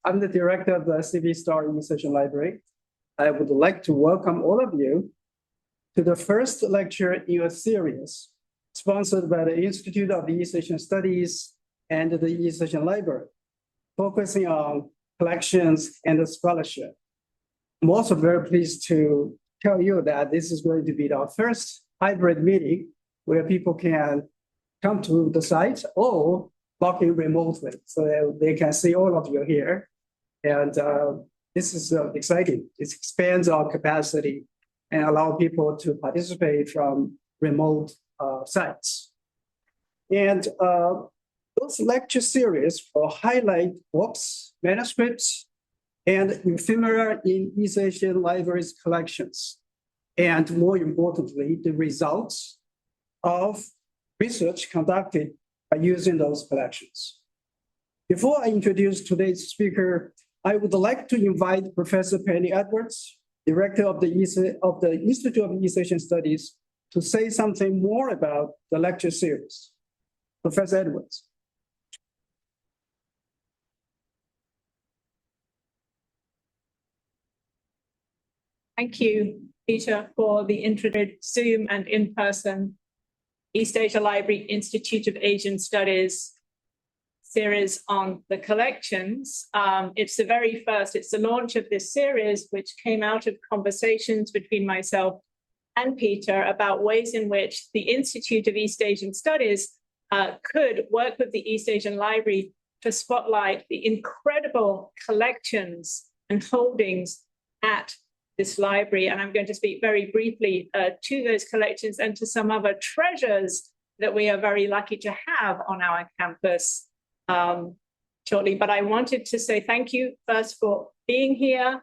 I'm the director of the CV Star Research Library. I would like to welcome all of you to the first lecture in a series sponsored by the Institute of East Asian Studies and the East Asian Library, focusing on collections and scholarship. I'm also very pleased to tell you that this is going to be our first hybrid meeting where people can come to the site or log in remotely so that they can see all of you here. And this is exciting. It expands our capacity and allow people to participate from remote sites. And those lecture series will highlight books, manuscripts, and ephemera in East Asian libraries collections. And more importantly, the results of research conducted by using those collections. Before I introduce today's speaker, I would like to invite Professor Penny Edwards, Director of the Institute of East Asian Studies, to say something more about the lecture series. Professor Edwards. Thank you, Peter, for the introduction Zoom and in-person East Asia Library Institute of Asian Studies series on the collections. It's the very first, it's the launch of this series, which came out of conversations between myself and Peter about ways in which the Institute of East Asian Studies could work with the East Asian Library to spotlight the incredible collections and holdings at this library. And I'm going to speak very briefly to those collections and to some other treasures that we are very lucky to have on our campus shortly. But I wanted to say thank you first for being here.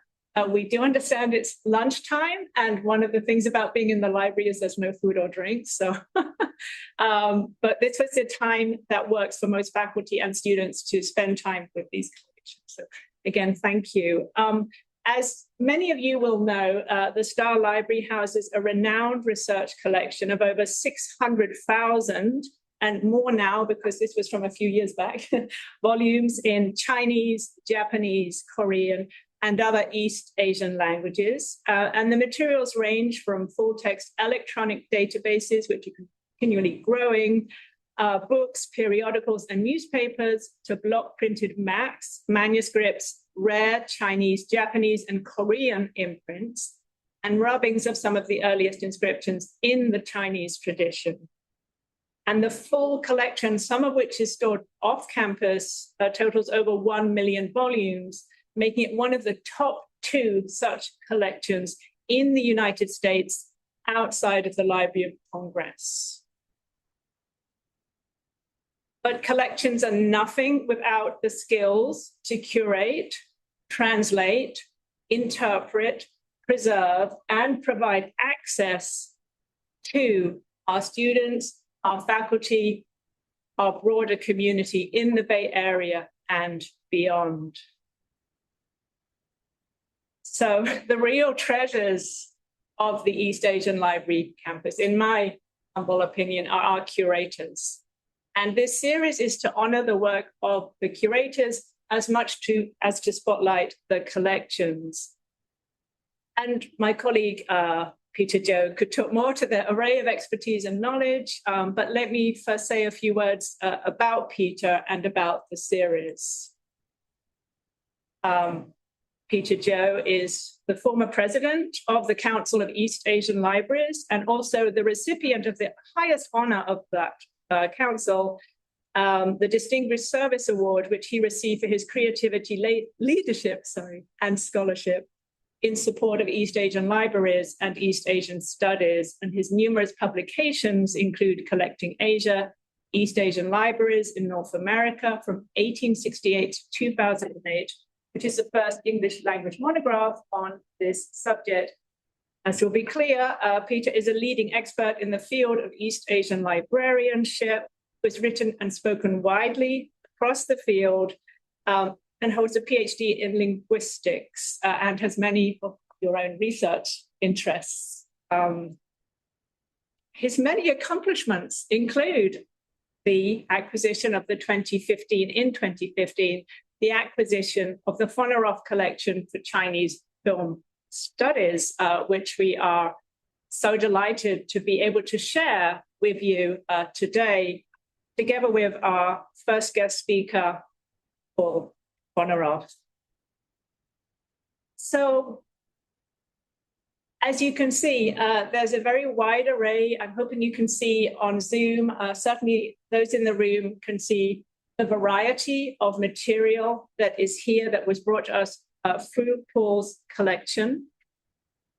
We do understand it's lunchtime, and one of the things about being in the library is there's no food or drink. So, but this was a time that works for most faculty and students to spend time with these collections. So again, thank you. As many of you will know, the Star Library houses a renowned research collection of over 600,000 and more now, because this was from a few years back, volumes in Chinese, Japanese, Korean, and other East Asian languages. And the materials range from full-text electronic databases, which are continually growing, books, periodicals, and newspapers, to block-printed maps, manuscripts, rare Chinese, Japanese, and Korean imprints, and rubbings of some of the earliest inscriptions in the Chinese tradition. And the full collection, some of which is stored off campus, totals over 1 million volumes, making it one of the top 2 such collections in the United States outside of the Library of Congress. But collections are nothing without the skills to curate, translate, interpret, preserve, and provide access to our students, our faculty, our broader community in the Bay Area and beyond. So the real treasures of the East Asian Library campus, in my humble opinion, are our curators. And this series is to honor the work of the curators as much as to spotlight the collections. And my colleague, Peter Joe, could talk more to the array of expertise and knowledge, but let me first say a few words about Peter and about the series. Peter Joe is the former president of the Council of East Asian Libraries and also the recipient of the highest honor of that council, the Distinguished Service Award, which he received for his creativity, leadership, and scholarship in support of East Asian libraries and East Asian studies. And his numerous publications include Collecting Asia, East Asian Libraries in North America from 1868 to 2008, which is the first English language monograph on this subject. As will be clear, Peter is a leading expert in the field of East Asian librarianship, who has written and spoken widely across the field, and holds a PhD in linguistics and has many of your own research interests. His many accomplishments include the acquisition of the 2015 the acquisition of the Fonoroff collection for Chinese film studies, which we are so delighted to be able to share with you today, together with our first guest speaker, Paul Fonoroff. So, as you can see, there's a very wide array. I'm hoping you can see on Zoom. Certainly, those in the room can see the variety of material that is here that was brought to us through Paul's collection.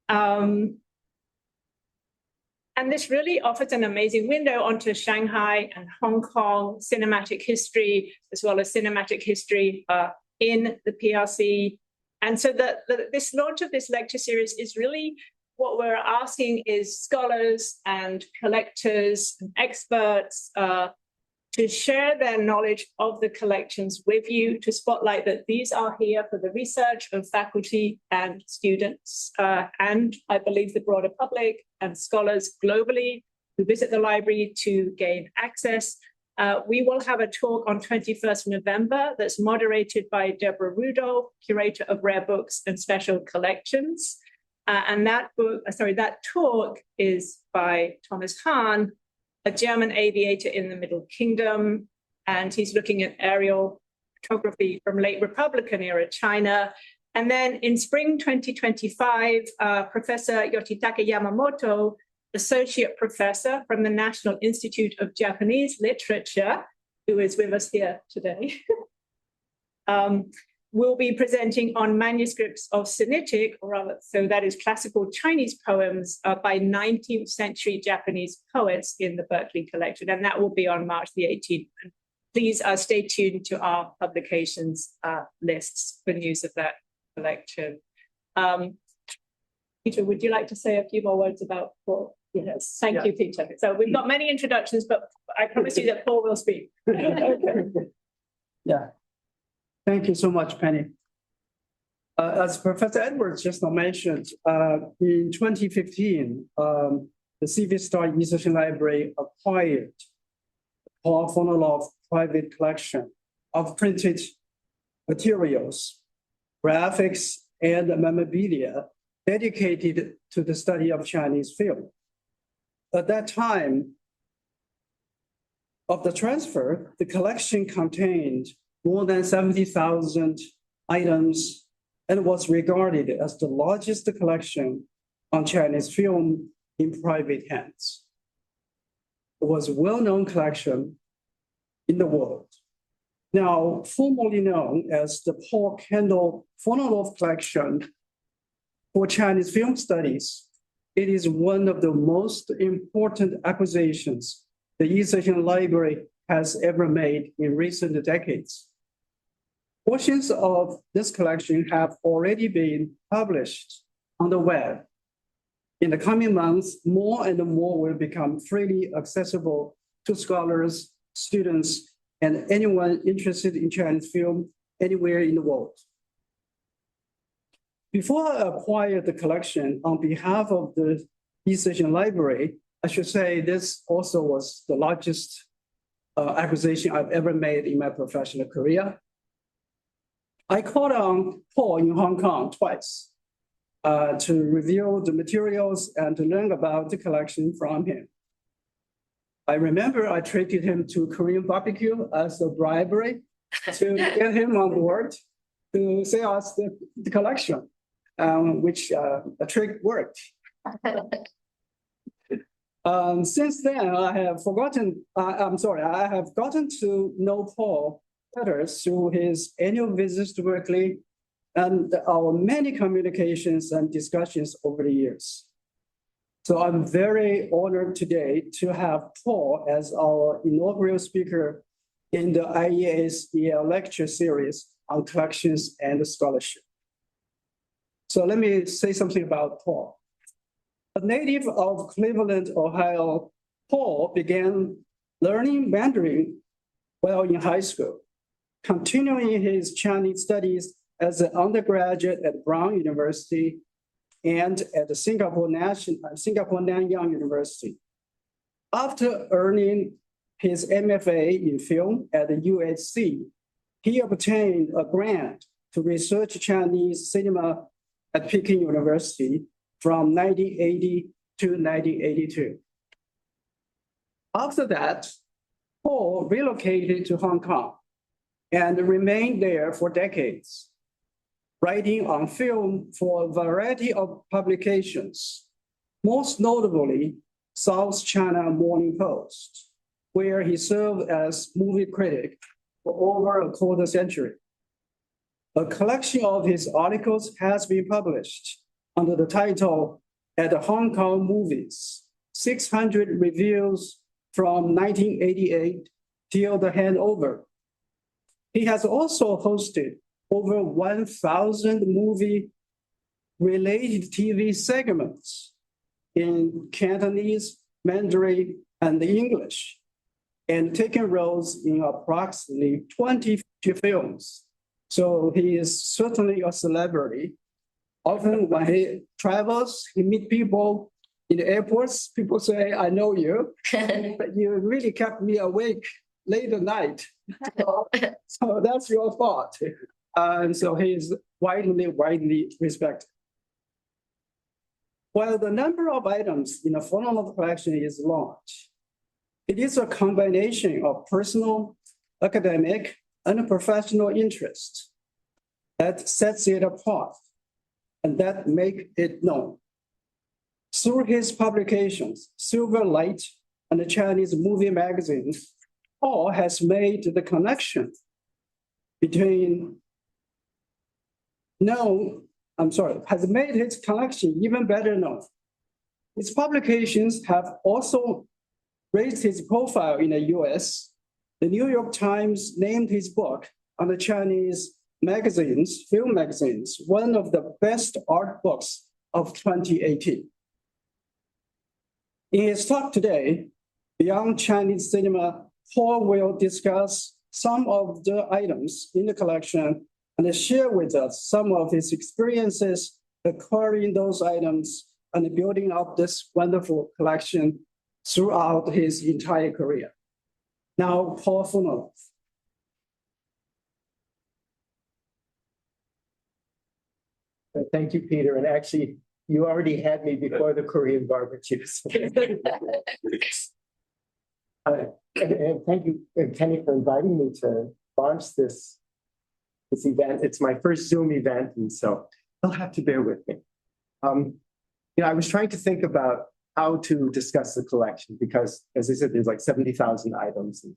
And this really offers an amazing window onto Shanghai and Hong Kong cinematic history, as well as cinematic history in the PRC. And so this launch of this lecture series is really what we're asking is scholars and collectors and experts to share their knowledge of the collections with you, to spotlight that these are here for the research of faculty and students, and I believe the broader public and scholars globally who visit the library to gain access. We will have a talk on 21st November that's moderated by Deborah Rudolph, curator of rare books and special collections. And that talk is by Thomas Hahn, a German aviator in the Middle Kingdom, and he's looking at aerial photography from late Republican era China. And then in spring 2025, Professor Yoshitaka Yamamoto, associate professor from the National Institute of Japanese Literature, who is with us here today, will be presenting on manuscripts of Sinitic, or rather, so that is classical Chinese poems by 19th century Japanese poets in the Berkeley collection. And that will be on March the 18th. And please stay tuned to our publications lists for news of that collection. Peter, would you like to say a few more words about Paul? Yes, thank you, Peter. So we've got many introductions, but I promise you that Paul will speak. Okay. Yeah. Thank you so much, Penny. As Professor Edwards just mentioned, in 2015, the CV Star Research Library acquired Paul Fonoroff private collection of printed materials, graphics, and memorabilia dedicated to the study of Chinese film. At that time of the transfer, the collection contained more than 70,000 items and was regarded as the largest collection on Chinese film in private hands. It was a well-known collection in the world. Now, formerly known as the Paul Kendel Fonoroff Collection for Chinese Film Studies, it is one of the most important acquisitions the East Asian Library has ever made in recent decades. Portions of this collection have already been published on the web. In the coming months, more and more will become freely accessible to scholars, students, and anyone interested in Chinese film anywhere in the world. Before I acquired the collection on behalf of the East Asian Library, I should say this also was the largest acquisition I've ever made in my professional career. I called on Paul in Hong Kong twice to review the materials and to learn about the collection from him. I remember I treated him to Korean barbecue as a bribery to get him on board to sell us the collection, which the trick worked. Since then, I have gotten to know Paul better through his annual visits to Berkeley and our many communications and discussions over the years. So I'm very honored today to have Paul as our inaugural speaker in the IEAS-EAL lecture series on collections and scholarship. So let me say something about Paul. A native of Cleveland, Ohio, Paul began learning Mandarin while in high school, continuing his Chinese studies as an undergraduate at Brown University and at the Singapore Nanyang University. After earning his MFA in film at the USC, He obtained a grant to research Chinese cinema at Peking University from 1980 to 1982. After that, Paul relocated to Hong Kong and remained there for decades, writing on film for a variety of publications, most notably South China Morning Post, where he served as movie critic for over a quarter century. A collection of his articles has been published under the title At the Hong Kong Movies, 600 Reviews from 1988 till the Handover. He has also hosted over 1,000 movie-related TV segments in Cantonese, Mandarin, and English, and taken roles in approximately 20 films. So he is certainly a celebrity. Often when he travels, he meets people in the airports. People say, I know you, but you really kept me awake late at night. So that's your fault. And so he is widely respected. While the number of items in the Fonoroff collection is large, it is a combination of personal, academic, and professional interest that sets it apart and that make it known. Through his publications, Silver Light and the Chinese Movie Magazine, Paul has made the connection between has made his connection even better known. His publications have also raised his profile in the US. The New York Times named his book on the Chinese magazines, film magazines, one of the best art books of 2018. In his talk today, Beyond Chinese Cinema, Paul will discuss some of the items in the collection and share with us some of his experiences acquiring those items and building up this wonderful collection throughout his entire career. Now, Paul Fonoroff. Thank you, Peter. And actually, you already had me before the Korean barbecues. And thank you, Kenny, for inviting me to launch this event. It's my first Zoom event, and so you'll have to bear with me. I was trying to think about how to discuss the collection because, as I said, there's like 70,000 items, and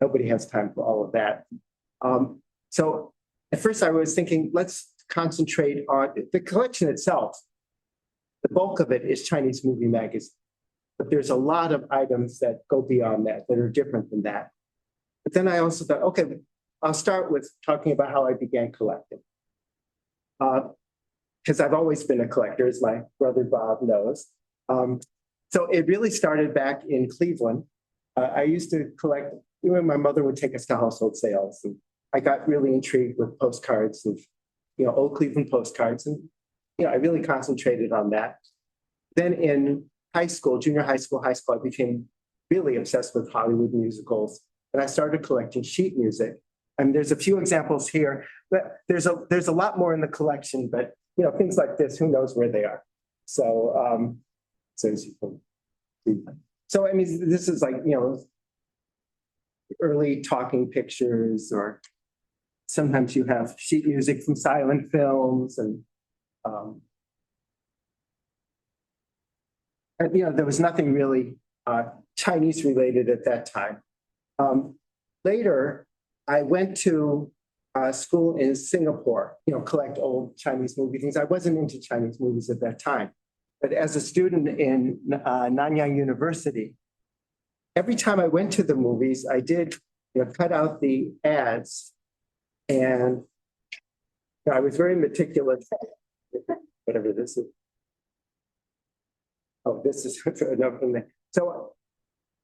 nobody has time for all of that. So at first I was thinking, let's concentrate on the collection itself. The bulk of it is Chinese Movie Magazine, but there's a lot of items that go beyond that are different than that. But then I also thought, okay, I'll start with talking about how I began collecting. Because I've always been a collector, as my brother Bob knows. So it really started back in Cleveland. I used to collect, even my mother would take us to household sales. And I got really intrigued with postcards of, old Cleveland postcards. And, I really concentrated on that. Then in high school, junior high school, I became really obsessed with Hollywood musicals. And I started collecting sheet music. And there's a few examples here, but there's a lot more in the collection, but things like this, who knows where they are. So, as you can see. So, I mean, this is like, early talking pictures, or sometimes you have sheet music from silent films, and there was nothing really Chinese related at that time. Later, I went to school in Singapore, collect old Chinese movie things. I wasn't into Chinese movies at that time, but as a student in Nanyang University, every time I went to the movies, I did cut out the ads, and I was very meticulous. Whatever this is. Oh, this is enough from there. So,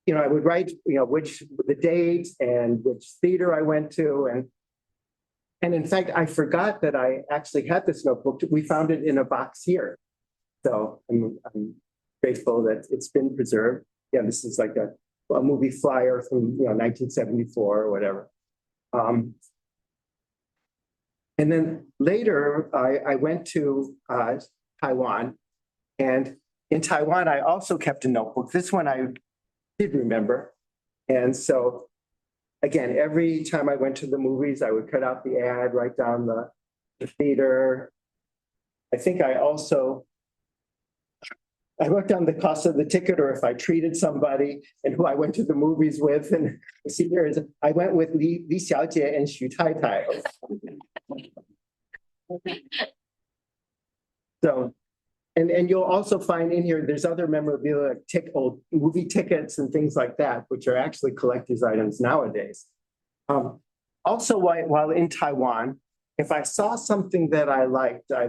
I would write, which the date and which theater I went to, and in fact, I forgot that I actually had this notebook. We found it in a box here, so I'm grateful that it's been preserved. Yeah, this is like a movie flyer from 1974 or whatever. And then later, I went to Taiwan. And in Taiwan, I also kept a notebook. This one I did remember. And so, again, every time I went to the movies, I would cut out the ad, write down the theater. I think I wrote down the cost of the ticket, or if I treated somebody and who I went to the movies with. And see here is, I went with Li Xiaojie and Xu Tai. So, and you'll also find in here, there's other memorabilia, like old movie tickets and things like that, which are actually collector's items nowadays. Also, while in Taiwan, if I saw something that I liked, I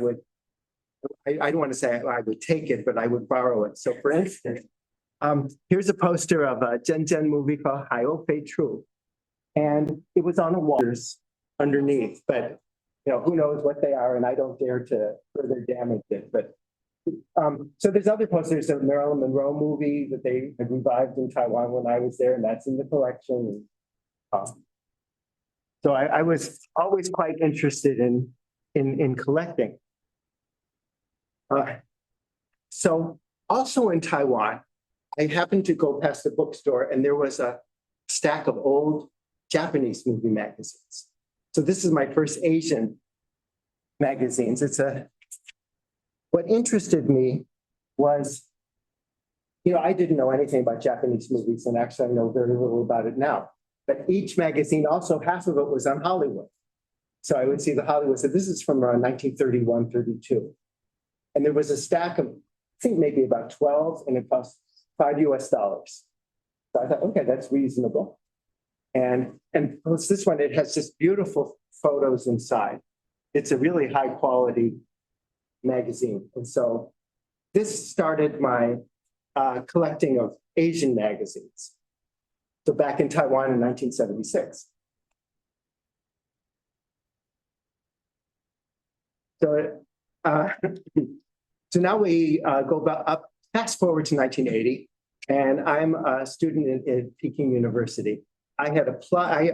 don't want to say I would take it, but I would borrow it. So for instance, here's a poster of a Zhen movie called Haiyou Fei Chu. And it was on a wall underneath, but who knows what they are, and I don't dare to further damage it. But so there's other posters of Marilyn Monroe movie that they had revived in Taiwan when I was there, and that's in the collection. So I was always quite interested in collecting. So also in Taiwan, I happened to go past a bookstore and there was a stack of old Japanese movie magazines. So this is my first Asian magazines. What interested me was, I didn't know anything about Japanese movies, and actually I know very little about it now. But each magazine, also half of it was on Hollywood. So I would see the Hollywood. So this is from around 1931, 32. And there was a stack of, I think maybe about 12, and it cost $5 US. So I thought, okay, that's reasonable. And what's this one? It has just beautiful photos inside. It's a really high quality magazine. And so this started my collecting of Asian magazines. So back in Taiwan in 1976. So now we go up, fast forward to 1980, and I'm a student in Peking University. I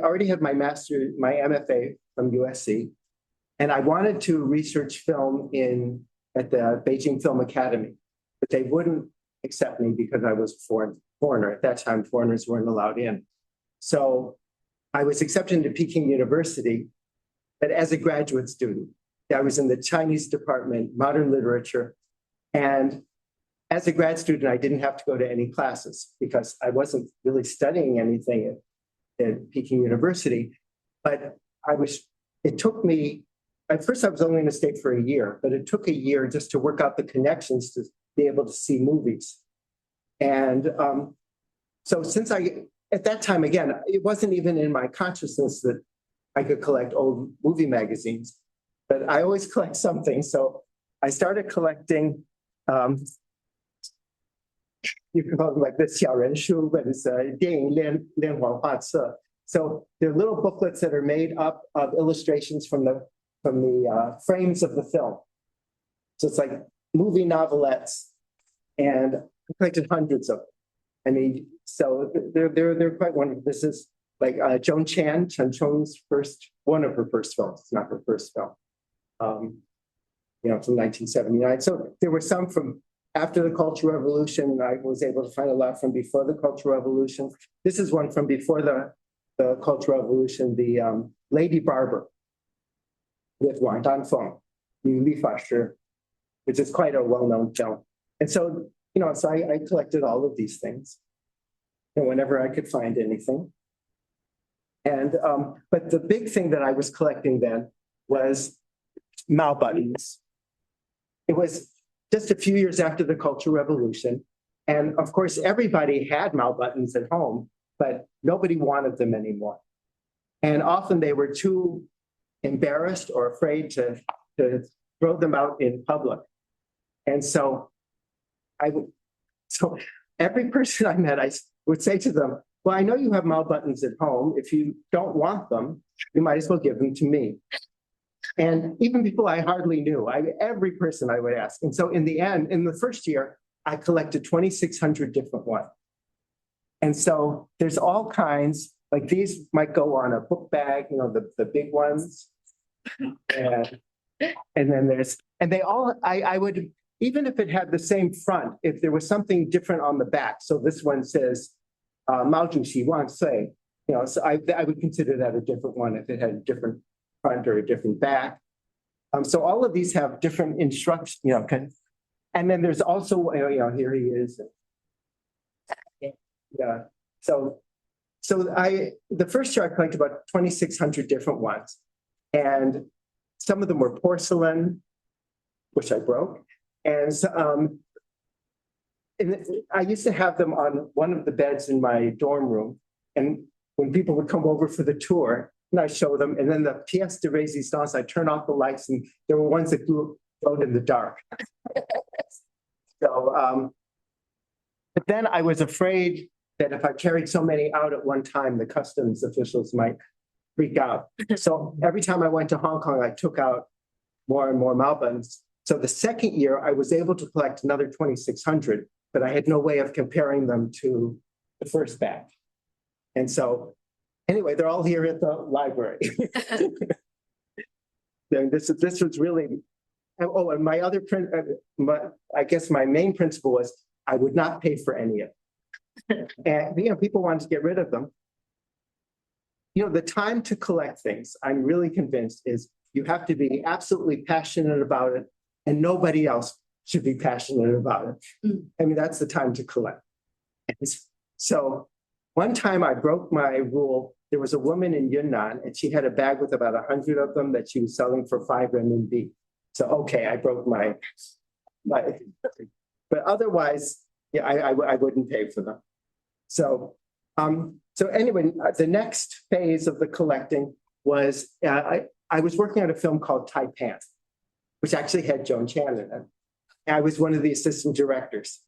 already had my MFA from USC, and I wanted to research film at the Beijing Film Academy, but they wouldn't accept me because I was a foreigner. At that time, foreigners weren't allowed in. So I was accepted into Peking University, but as a graduate student. I was in the Chinese department, modern literature. And as a grad student, I didn't have to go to any classes because I wasn't really studying anything at Peking University. But it took me, at first I was only in the state for a year, but it took a year just to work out the connections to be able to see movies. And so at that time, again, it wasn't even in my consciousness that I could collect old movie magazines. But I always collect something. So I started collecting, you can call them like the 小人书, but it's a 电影连环画册. So they're little booklets that are made up of illustrations from the frames of the film. So it's like movie novelettes, and I collected hundreds of them. I mean, so they're quite wonderful. This is like Joan Chen Chong's one of her first films. It's not her first film. From 1979. So there were some from after the Cultural Revolution. I was able to find a lot from before the Cultural Revolution. This is one from before the Cultural Revolution, the Lady Barber with Wang Danfeng, Li Fashi, which is quite a well-known film. And so, so I collected all of these things, and whenever I could find anything. And but the big thing that I was collecting then was Mao buttons. It was just a few years after the Cultural Revolution. And of course, everybody had Mao buttons at home, but nobody wanted them anymore. And often they were too embarrassed or afraid to throw them out in public. And so every person I met, I would say to them, well, I know you have Mao buttons at home. If you don't want them, you might as well give them to me. And even people I hardly knew, every person I would ask. And so in the end, in the first year, I collected 2,600 different ones. And so there's all kinds, like these might go on a book bag, the big ones. And, and then and they all, I would, even if it had the same front, if there was something different on the back, so this one says, Mao Zedong wants say, so I would consider that a different one if it had a different front or a different back. So all of these have different instructions, and then there's also, here he is. Yeah. So the first year I collected about 2,600 different ones, and some of them were porcelain, which I broke, and I used to have them on one of the beds in my dorm room, and when people would come over for the tour, and I show them, and then the pièce de résistance, I turn off the lights, and there were ones that glowed in the dark. So, but then I was afraid that if I carried so many out at one time, the customs officials might freak out. So every time I went to Hong Kong, I took out more and more Malbons. So the second year, I was able to collect another 2,600, but I had no way of comparing them to the first batch. And so, anyway, they're all here at the library. This was really, and my other I guess my main principle was I would not pay for any of it. And people wanted to get rid of them. The time to collect things, I'm really convinced, is you have to be absolutely passionate about it, and nobody else should be passionate about it. I mean, that's the time to collect. And so one time I broke my rule. There was a woman in Yunnan, and she had a bag with about 100 of them that she was selling for 5 RMB. So, okay, I broke my, but otherwise, yeah, I wouldn't pay for them. So, so anyway, the next phase of the collecting was, I was working on a film called Taipan, which actually had Joan Chan in it. I was one of the assistant directors,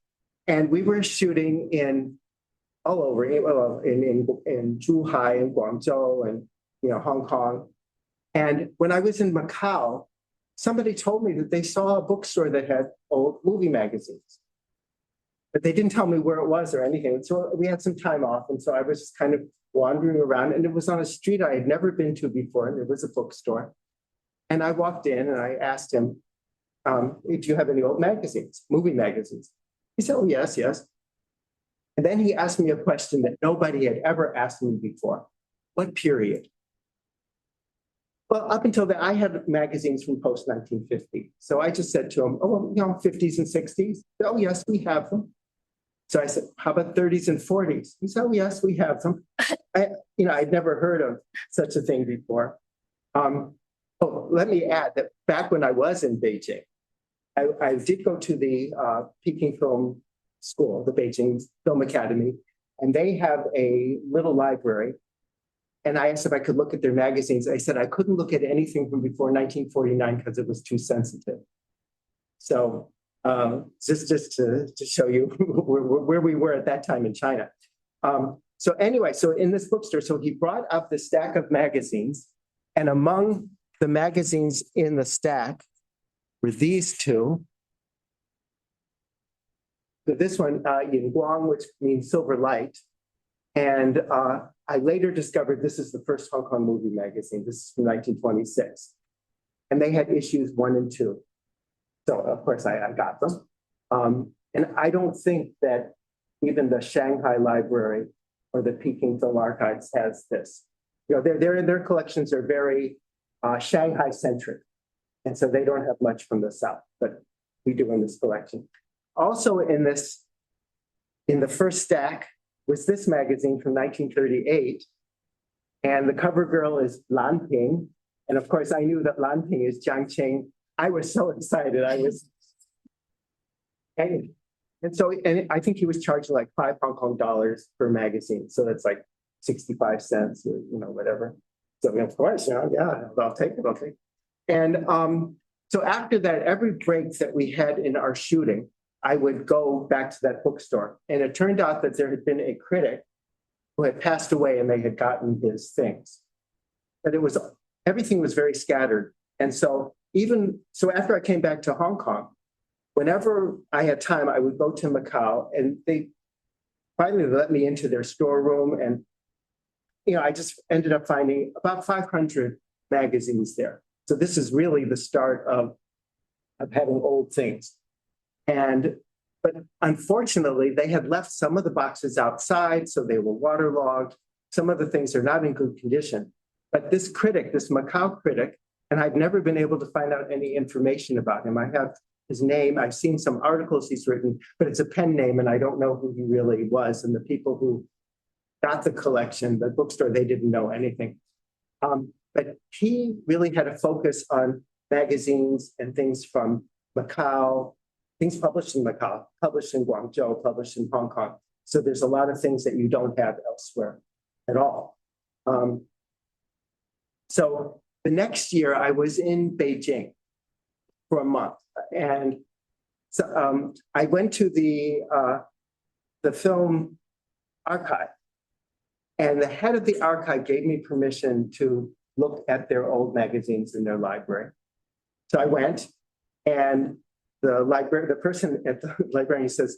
and we were shooting in all over, in Zhuhai and Guangzhou and Hong Kong. And when I was in Macau, somebody told me that they saw a bookstore that had old movie magazines, but they didn't tell me where it was or anything. So we had some time off, and so I was just kind of wandering around, and it was on a street I had never been to before, and there was a bookstore. And I walked in and I asked him, do you have any old magazines, movie magazines? He said, oh, yes, yes. And then he asked me a question that nobody had ever asked me before. What period? Well, up until then, I had magazines from post-1950. So I just said to him, oh, well, 50s and 60s. Oh, yes, we have them. So I said, how about 30s and 40s? He said, oh, yes, we have them. I'd never heard of such a thing before. Let me add that back when I was in Beijing, I did go to the Peking Film School, the Beijing Film Academy, and they have a little library. And I asked if I could look at their magazines. I said I couldn't look at anything from before 1949 because it was too sensitive. So just to show you where we were at that time in China. So anyway, so in this bookstore, so he brought up the stack of magazines, and among the magazines in the stack were these two. So this one, Yin Guang, which means silver light. And I later discovered this is the first Hong Kong movie magazine. This is from 1926. And they had issues 1 and 2. So of course I got them. And I don't think that even the Shanghai Library or the Peking Film Archives has this. Their collections are very Shanghai centric. And so they don't have much from the South, but we do in this collection. Also in the first stack was this magazine from 1938. And the cover girl is Lan Ping. And of course, I knew that Lan Ping is Jiang Qing. I was so excited. And I think he was charging like 5 Hong Kong dollars per magazine. So that's like 65 cents or, whatever. So of course, yeah, I'll take it. And so after that, every break that we had in our shooting, I would go back to that bookstore. And it turned out that there had been a critic who had passed away and they had gotten his things. But everything was very scattered. And so after I came back to Hong Kong, whenever I had time, I would go to Macau, and they finally let me into their storeroom. And, I just ended up finding about 500 magazines there. So this is really the start of having old things. But unfortunately, they had left some of the boxes outside, so they were waterlogged. Some of the things are not in good condition. But this critic, this Macau critic, and I've never been able to find out any information about him. I have his name. I've seen some articles he's written, but it's a pen name, and I don't know who he really was. And the people who got the collection, the bookstore, they didn't know anything. But he really had a focus on magazines and things from Macau, things published in Macau, published in Guangzhou, published in Hong Kong. So there's a lot of things that you don't have elsewhere at all. So the next year I was in Beijing for a month. And so I went to the film archive, and the head of the archive gave me permission to look at their old magazines in their library. So I went, and the person at the library says,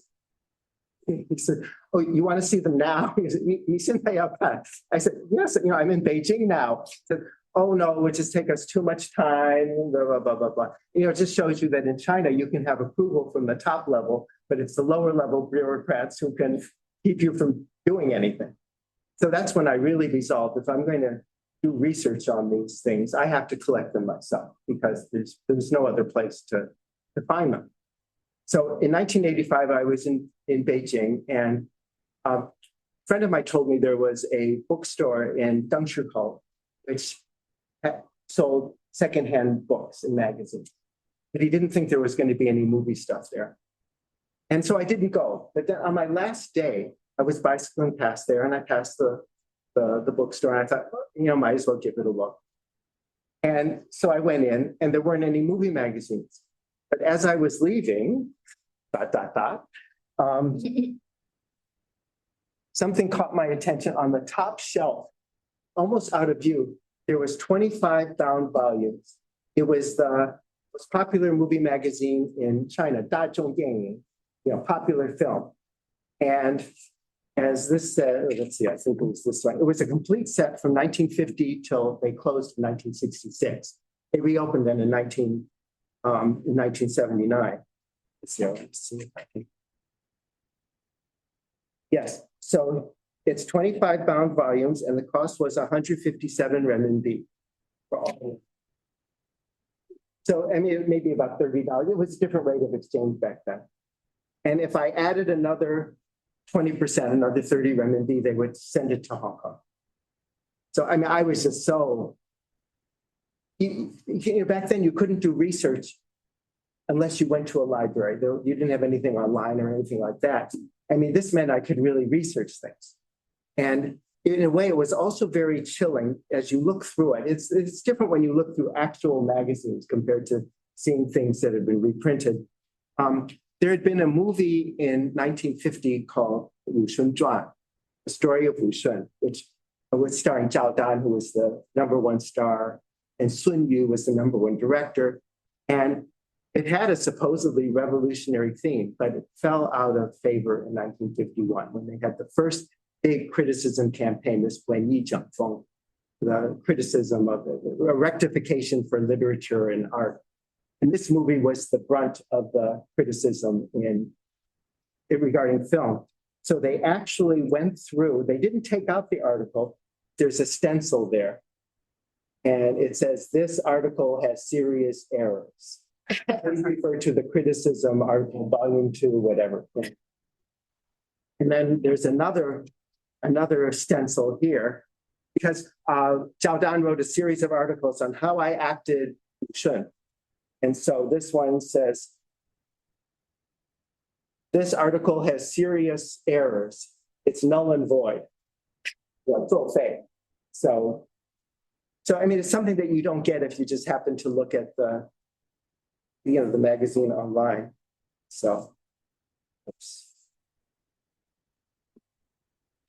he said, "Oh, you want to see them now?" He said, I said, "Yes, I'm in Beijing now." He said, "Oh no, it would just take us too much time, blah, blah, blah, blah, blah." It just shows you that in China, you can have approval from the top level, but it's the lower level bureaucrats who can keep you from doing anything. So that's when I really resolved, if I'm going to do research on these things, I have to collect them myself, because there's no other place to find them. So in 1985, I was in Beijing, and a friend of mine told me there was a bookstore in Dengshiko, which sold secondhand books and magazines. But he didn't think there was going to be any movie stuff there. And so I didn't go. But then on my last day, I was bicycling past there, and I passed the bookstore, and I thought, well, might as well give it a look. And so I went in, and there weren't any movie magazines. But as I was leaving, something caught my attention on the top shelf, almost out of view. There was 25 bound volumes. It was the most popular movie magazine in China, 大众电影, popular film. And as this said, let's see, I think it was this one. It was a complete set from 1950 till they closed in 1966. They reopened then in 1979. Let's see if I can. Yes, so it's 25 bound volumes, and the cost was 157 renminbi for all. So, it may be about $30. It was a different rate of exchange back then. And if I added another 20%, another 30 renminbi, they would send it to Hong Kong. So, I was just so, back then you couldn't do research unless you went to a library. You didn't have anything online or anything like that. This meant I could really research things. And in a way, it was also very chilling as you look through it. It's different when you look through actual magazines compared to seeing things that have been reprinted. There had been a movie in 1950 called Wu Shun Zhuan, The Story of Wu Shun, which was starring Zhao Dan, who was the #1 star, and Sun Yu was the #1 director. And it had a supposedly revolutionary theme, but it fell out of favor in 1951 when they had the first big criticism campaign, this Yi Jiangfeng, the criticism of a rectification for literature and art. And this movie was the brunt of the criticism regarding film. So they actually went through, they didn't take out the article. There's a stencil there. And it says, this article has serious errors. Please refer to the criticism article, volume 2, whatever. And then there's another stencil here, because Zhao Dan wrote a series of articles on how I acted Wu Shun. And so this one says, this article has serious errors. It's null and void. So it's something that you don't get if you just happen to look at the magazine online. So, oops.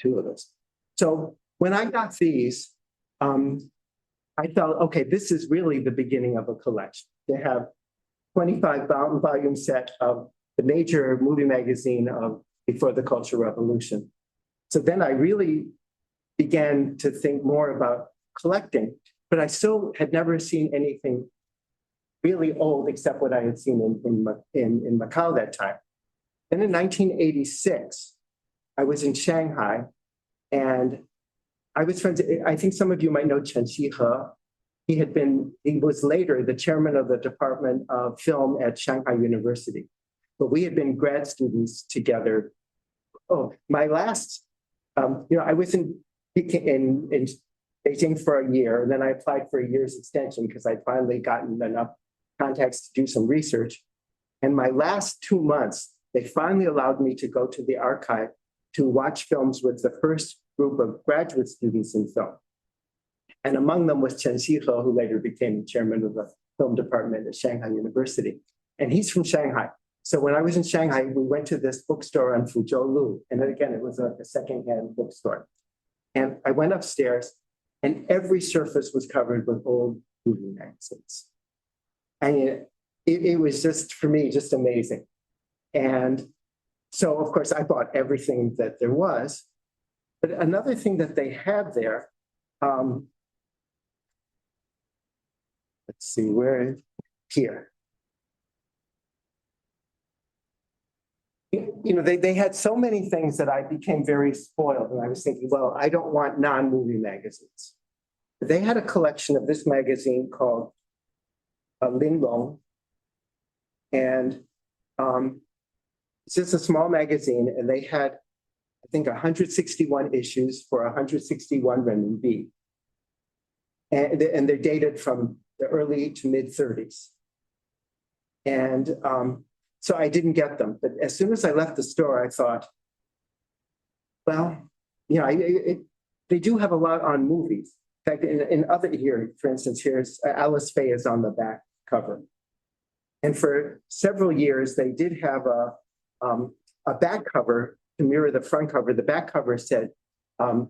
2 of those. So when I got these, I felt, okay, this is really the beginning of a collection. They have 25 volume set of the major movie magazine of before the Cultural Revolution. So then I really began to think more about collecting. but I still had never seen anything really old except what I had seen in Macau that time. Then in 1986, I was in Shanghai, and I was friends. I think some of you might know Chen Xihe. He was later the chairman of the Department of Film at Shanghai University. But we had been grad students together. Oh, my last, I was in Beijing for a year, and then I applied for a year's extension because I'd finally gotten enough contacts to do some research. And my last 2 months, they finally allowed me to go to the archive to watch films with the first group of graduate students in film. And among them was Chen Xihe, who later became the chairman of the film department at Shanghai University. And he's from Shanghai. So when I was in Shanghai, we went to this bookstore on Fuzhou Lu. And then again, it was a secondhand bookstore. And I went upstairs, and every surface was covered with old movie magazines. And it was just, for me, just amazing. And so, of course, I bought everything that there was. But another thing that they had there, let's see, where, here. They had so many things that I became very spoiled. And I was thinking, well, I don't want non-movie magazines. But they had a collection of this magazine called Linlong. And it's just a small magazine. And they had, I think, 161 issues for 161 renminbi. And they're dated from the early to mid 30s. And so I didn't get them. But as soon as I left the store, I thought, well, they do have a lot on movies. In fact, in other here, for instance, here's Alice Faye is on the back cover. And for several years, they did have a back cover to mirror the front cover. The back cover said Mu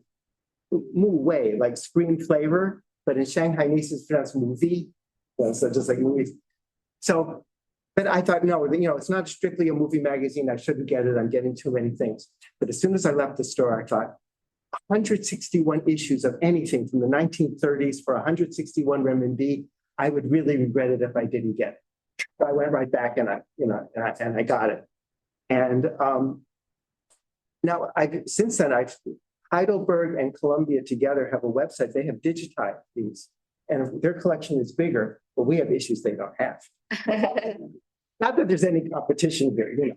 Wei, like screen flavor, but in Shanghainese it's pronounced movie. So just like movies. So, but I thought, no, it's not strictly a movie magazine. I shouldn't get it. I'm getting too many things. But as soon as I left the store, I thought, 161 issues of anything from the 1930s for 161 renminbi, I would really regret it if I didn't get it. So I went right back and I got it. And now since then, Heidelberg and Columbia together have a website. They have digitized these, and their collection is bigger, but we have issues they don't have. Not that there's any competition here,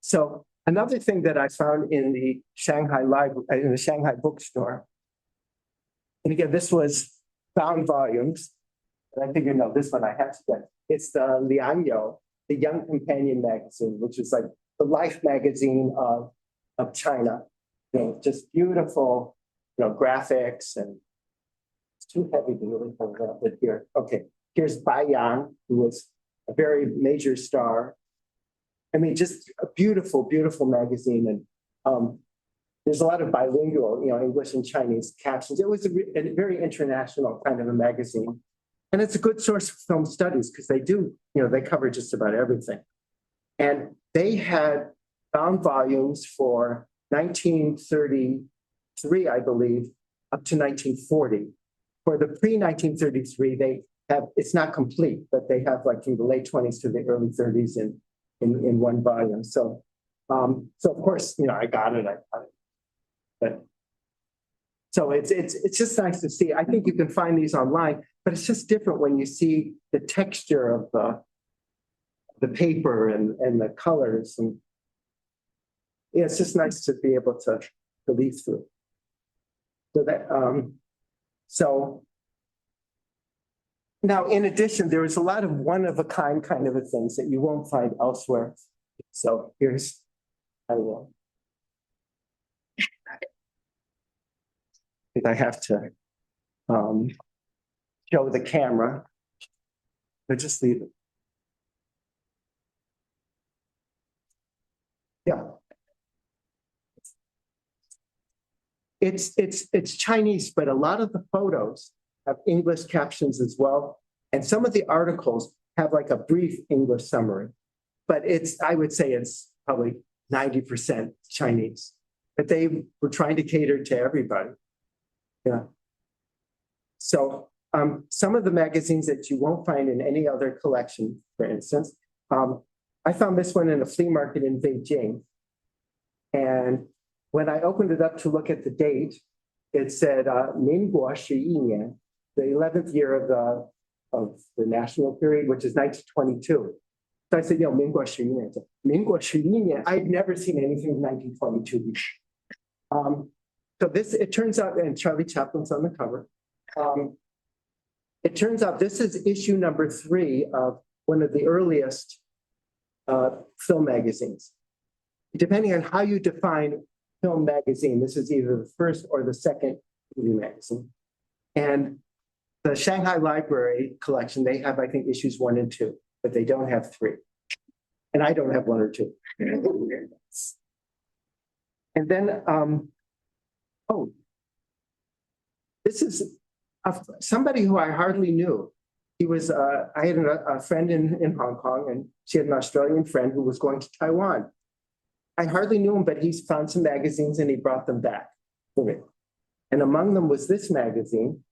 So another thing that I found in the Shanghai library, in the Shanghai bookstore, and again, this was bound volumes, and I figured, no, this one I have to get. It's the Liangyou, the Young Companion magazine, which is like the life magazine of China. Just beautiful, graphics, and it's too heavy to really hold up. But here, okay, here's Bai Yang, who was a very major star. I mean, just a beautiful, beautiful magazine, and there's a lot of bilingual, English and Chinese captions. It was a very international kind of a magazine, and it's a good source for film studies because they do, they cover just about everything. And they had bound volumes for 1933, I believe, up to 1940. For the pre-1933, they have, it's not complete, but they have like from the late 20s to the early 30s in one volume. So of course, I got it. But so it's just nice to see. I think you can find these online, but it's just different when you see the texture of the paper and the colors, and it's just nice to be able to leaf through. So that so now, in addition, there is a lot of one-of-a-kind kind of things that you won't find elsewhere. So here's, I think I have to show the camera, but just leave it. Yeah. It's Chinese, but a lot of the photos have English captions as well. And some of the articles have like a brief English summary, but I would say it's probably 90% Chinese, but they were trying to cater to everybody. Yeah. So some of the magazines that you won't find in any other collection, for instance, I found this one in a flea market in Beijing. And when I opened it up to look at the date, it said 民国11年, the 11th year of the national period, which is 1922. So I said, 民国11年, 民国11年, I'd never seen anything in 1922. So this, it turns out, and Charlie Chaplin's on the cover. It turns out this is issue number 3 of one of the earliest film magazines. Depending on how you define film magazine, this is either the first or the second movie magazine. And the Shanghai Library collection, they have, I think, issues 1 and 2, but they don't have 3. And I don't have 1 or 2. And then, this is somebody who I hardly knew. He was, I had a friend in Hong Kong, and she had an Australian friend who was going to Taiwan. I hardly knew him, but he's found some magazines and he brought them back for me. And among them was this magazine.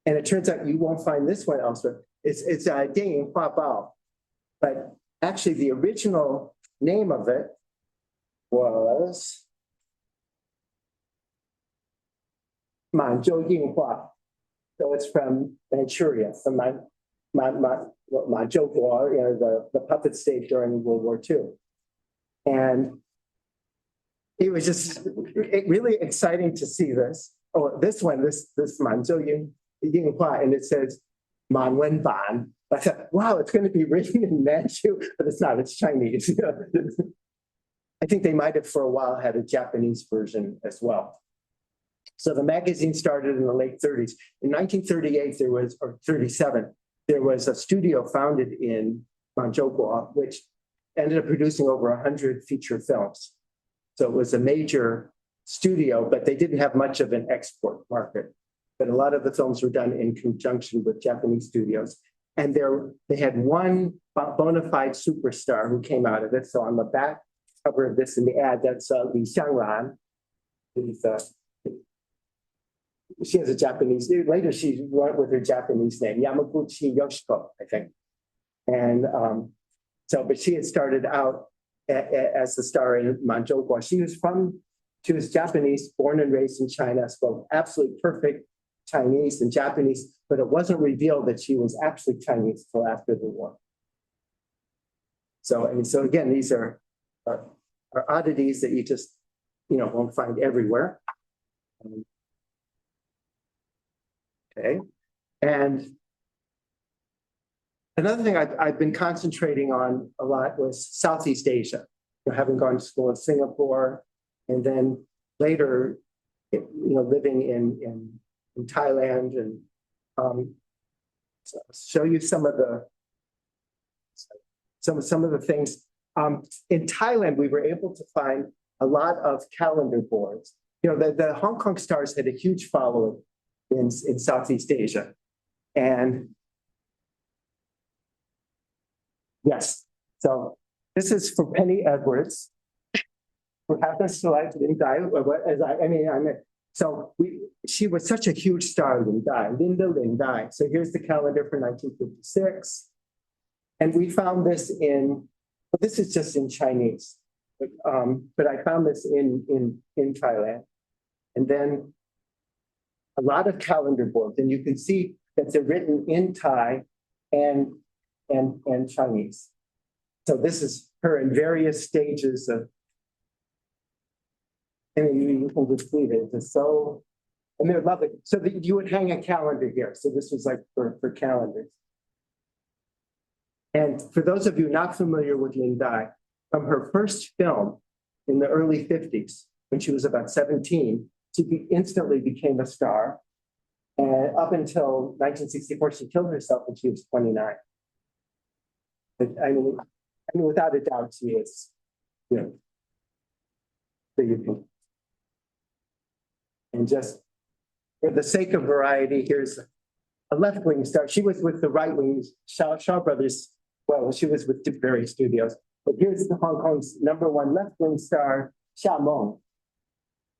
And it turns out you won't find this one elsewhere. It's 电影画报. But actually the original name of it was 满洲映画. So it's from Manchuria, from Manchuria, the puppet state during World War II. And it was just really exciting to see this. Oh, this one, this Manzhou Yinghua, and it says Man Wen Ban. I thought, wow, it's going to be written in Manchu, but it's not, it's Chinese. I think they might have for a while had a Japanese version as well. So the magazine started in the late 30s. In 1938, there was, or 37, there was a studio founded in Manzhou, which ended up producing over 100 feature films. So it was a major studio, but they didn't have much of an export market. But a lot of the films were done in conjunction with Japanese studios. And they had one bona fide superstar who came out of it. So on the back cover of this in the ad, that's Li Xiangran. She has a Japanese, later she went with her Japanese name, Yamaguchi Yoshiko, I think. And but she had started out as the star in Manzhou. She was Japanese, born and raised in China, spoke absolutely perfect Chinese and Japanese, but it wasn't revealed that she was actually Chinese until after the war. So, and so again, these are oddities that you just, won't find everywhere. Okay, and another thing I've been concentrating on a lot was Southeast Asia. Having gone to school in Singapore, and then later, living in Thailand, and so I'll show you some of the things. In Thailand, we were able to find a lot of calendar boards. The Hong Kong stars had a huge following in Southeast Asia, and yes, so this is for Penny Edwards, who happens to like Lin Dai. She was such a huge star, Lin Dai. So here's the calendar for 1956. And we found this this is just in Chinese, but I found this in Thailand. And then a lot of calendar boards, and you can see that they're written in Thai and Chinese. So this is her in various stages of, you can just see it. It's so, and they're lovely. So that you would hang a calendar here. So this was like for calendars. And for those of you not familiar with Lin Dai, from her first film in the early 50s, when she was about 17, she instantly became a star. And up until 1964, she killed herself when she was 29. But I mean, without a doubt, she is, and just for the sake of variety, here's a left-wing star. She was with the right-wing Shaw Brothers. Well, she was with various studios. But here's the Hong Kong's #1 left-wing star, Xia Meng,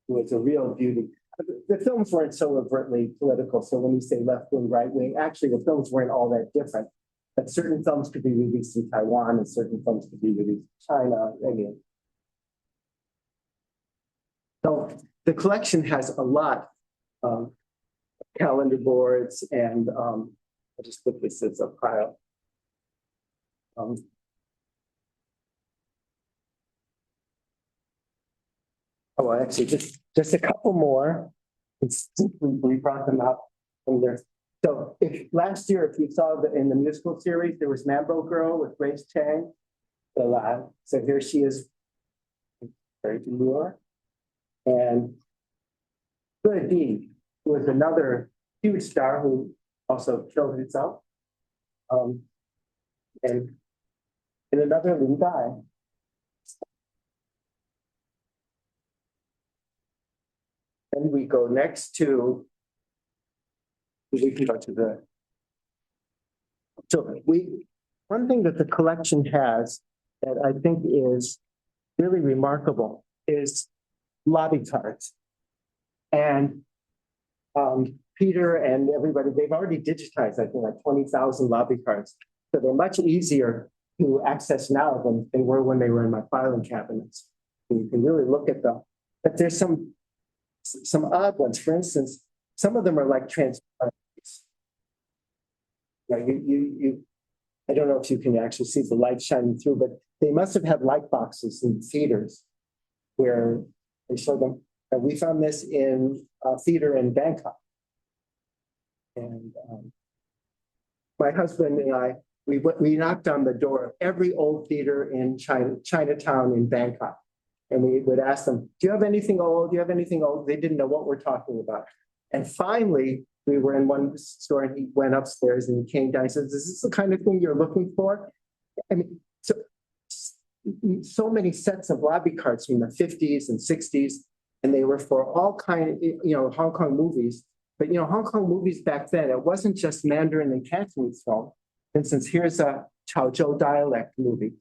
who was a real beauty. the films weren't so overtly political. So when you say left wing, right wing, actually the films weren't all that different. But certain films could be released in Taiwan and certain films could be released in China. Again. So the collection has a lot of calendar boards and I'll just put this as a pile. Oh, well, actually, just a couple more. We brought them up from there. So if last year, if you saw in the musical series, there was Mambo Girl with Grace Chang. So here she is, very demure. And Good Deed, who was another huge star who also killed himself. And another Lin Dai. Then we go next to, we can go to the, so one thing that the collection has that I think is really remarkable is lobby cards. And Peter and everybody, they've already digitized, I think, like 20,000 lobby cards. So they're much easier to access now than they were when they were in my filing cabinets. And you can really look at them. But there's some odd ones. For instance, some of them are like transparent. I don't know if you can actually see the light shining through, but they must have had light boxes in theaters where they show them. And we found this in a theater in Bangkok. And my husband and I, we knocked on the door of every old theater in Chinatown in Bangkok. And we would ask them, do you have anything old? Do you have anything old? They didn't know what we're talking about. And finally, we were in one store and he went upstairs and he came down and said, is this the kind of thing you're looking for? I mean, so many sets of lobby cards from the 50s and 60s, and they were for all kinds, Hong Kong movies. But, Hong Kong movies back then, it wasn't just Mandarin and Cantonese film. For instance, here's a Chaozhou dialect movie.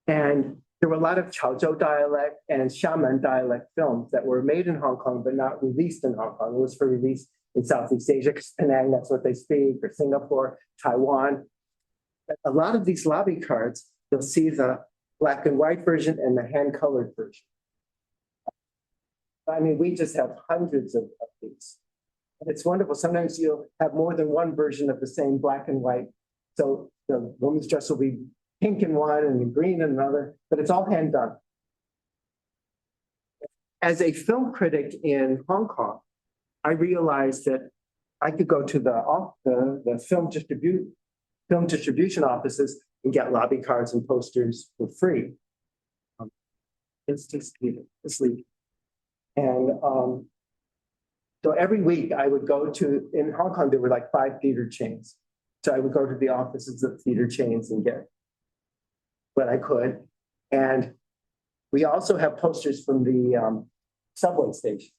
And there were a lot of Chaozhou dialect and Xiamen dialect films that were made in Hong Kong, but not released in Hong Kong. It was for release in Southeast Asia, because Penang, that's what they speak, or Singapore, Taiwan. A lot of these lobby cards, you'll see the black and white version and the hand-colored version. I mean, we just have hundreds of these. And it's wonderful. Sometimes you'll have more than one version of the same black and white. So the woman's dress will be pink in one and green in another, but it's all hand done. As a film critic in Hong Kong, I realized that I could go to the film distribution offices and get lobby cards and posters for free. It's just sleep. And so every week I would go in Hong Kong, there were like 5 theater chains. So I would go to the offices of theater chains and get what I could. And we also have posters from the subway station.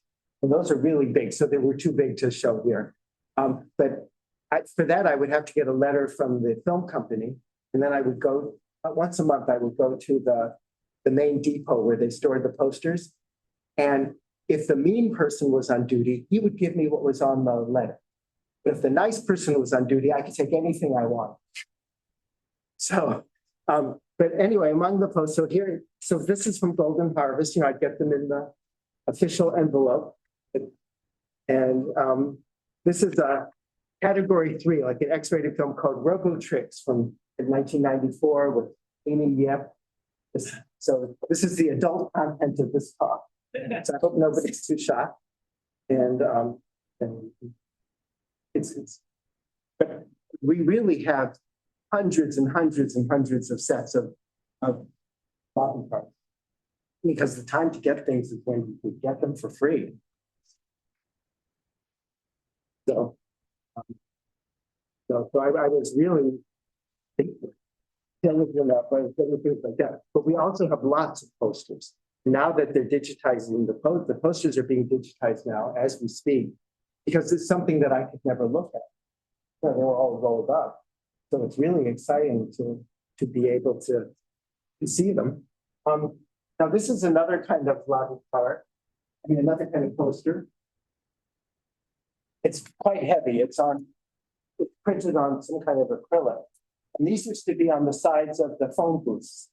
And those are really big. So they were too big to show here. But for that, I would have to get a letter from the film company. And then I would go, once a month, I would go to the main depot where they stored the posters. And if the mean person was on duty, he would give me what was on the letter. But if the nice person was on duty, I could take anything I want. So, but anyway, among the posts, so this is from Golden Harvest. I'd get them in the official envelope. And this is a category 3, like an X-rated film called Robo Tricks from 1994 with Amy Yep. So this is the adult content of this talk. So I hope nobody's too shocked. And but we really have hundreds and hundreds and hundreds of sets of lobby cards. Because the time to get things is when you can get them for free. So I was really diligent about things like that. But we also have lots of posters. Now that they're digitizing the posters are being digitized now as we speak, because it's something that I could never look at. So they were all rolled up. So it's really exciting to be able to see them. Now this is another kind of lobby card. I mean, another kind of poster. It's quite heavy. It's printed on some kind of acrylic. And these used to be on the sides of the phone booths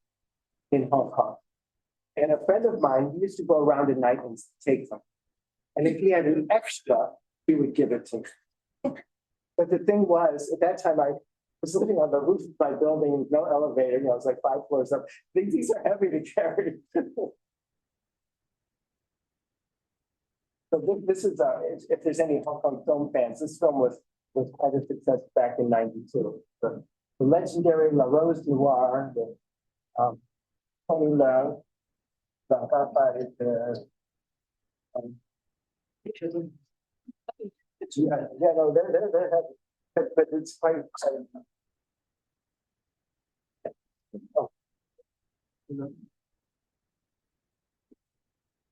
in Hong Kong. And a friend of mine, he used to go around at night and take them. And if he had an extra, he would give it to me. But the thing was, at that time, I was living on the roof of my building, no elevator, you know, it was like 5 floors up. These are heavy to carry. So this is, if there's any Hong Kong film fans, this film was quite a success back in '92. The legendary La Rose Noire, the Tony Leung, yeah, no, they're heavy, but it's quite. Oh.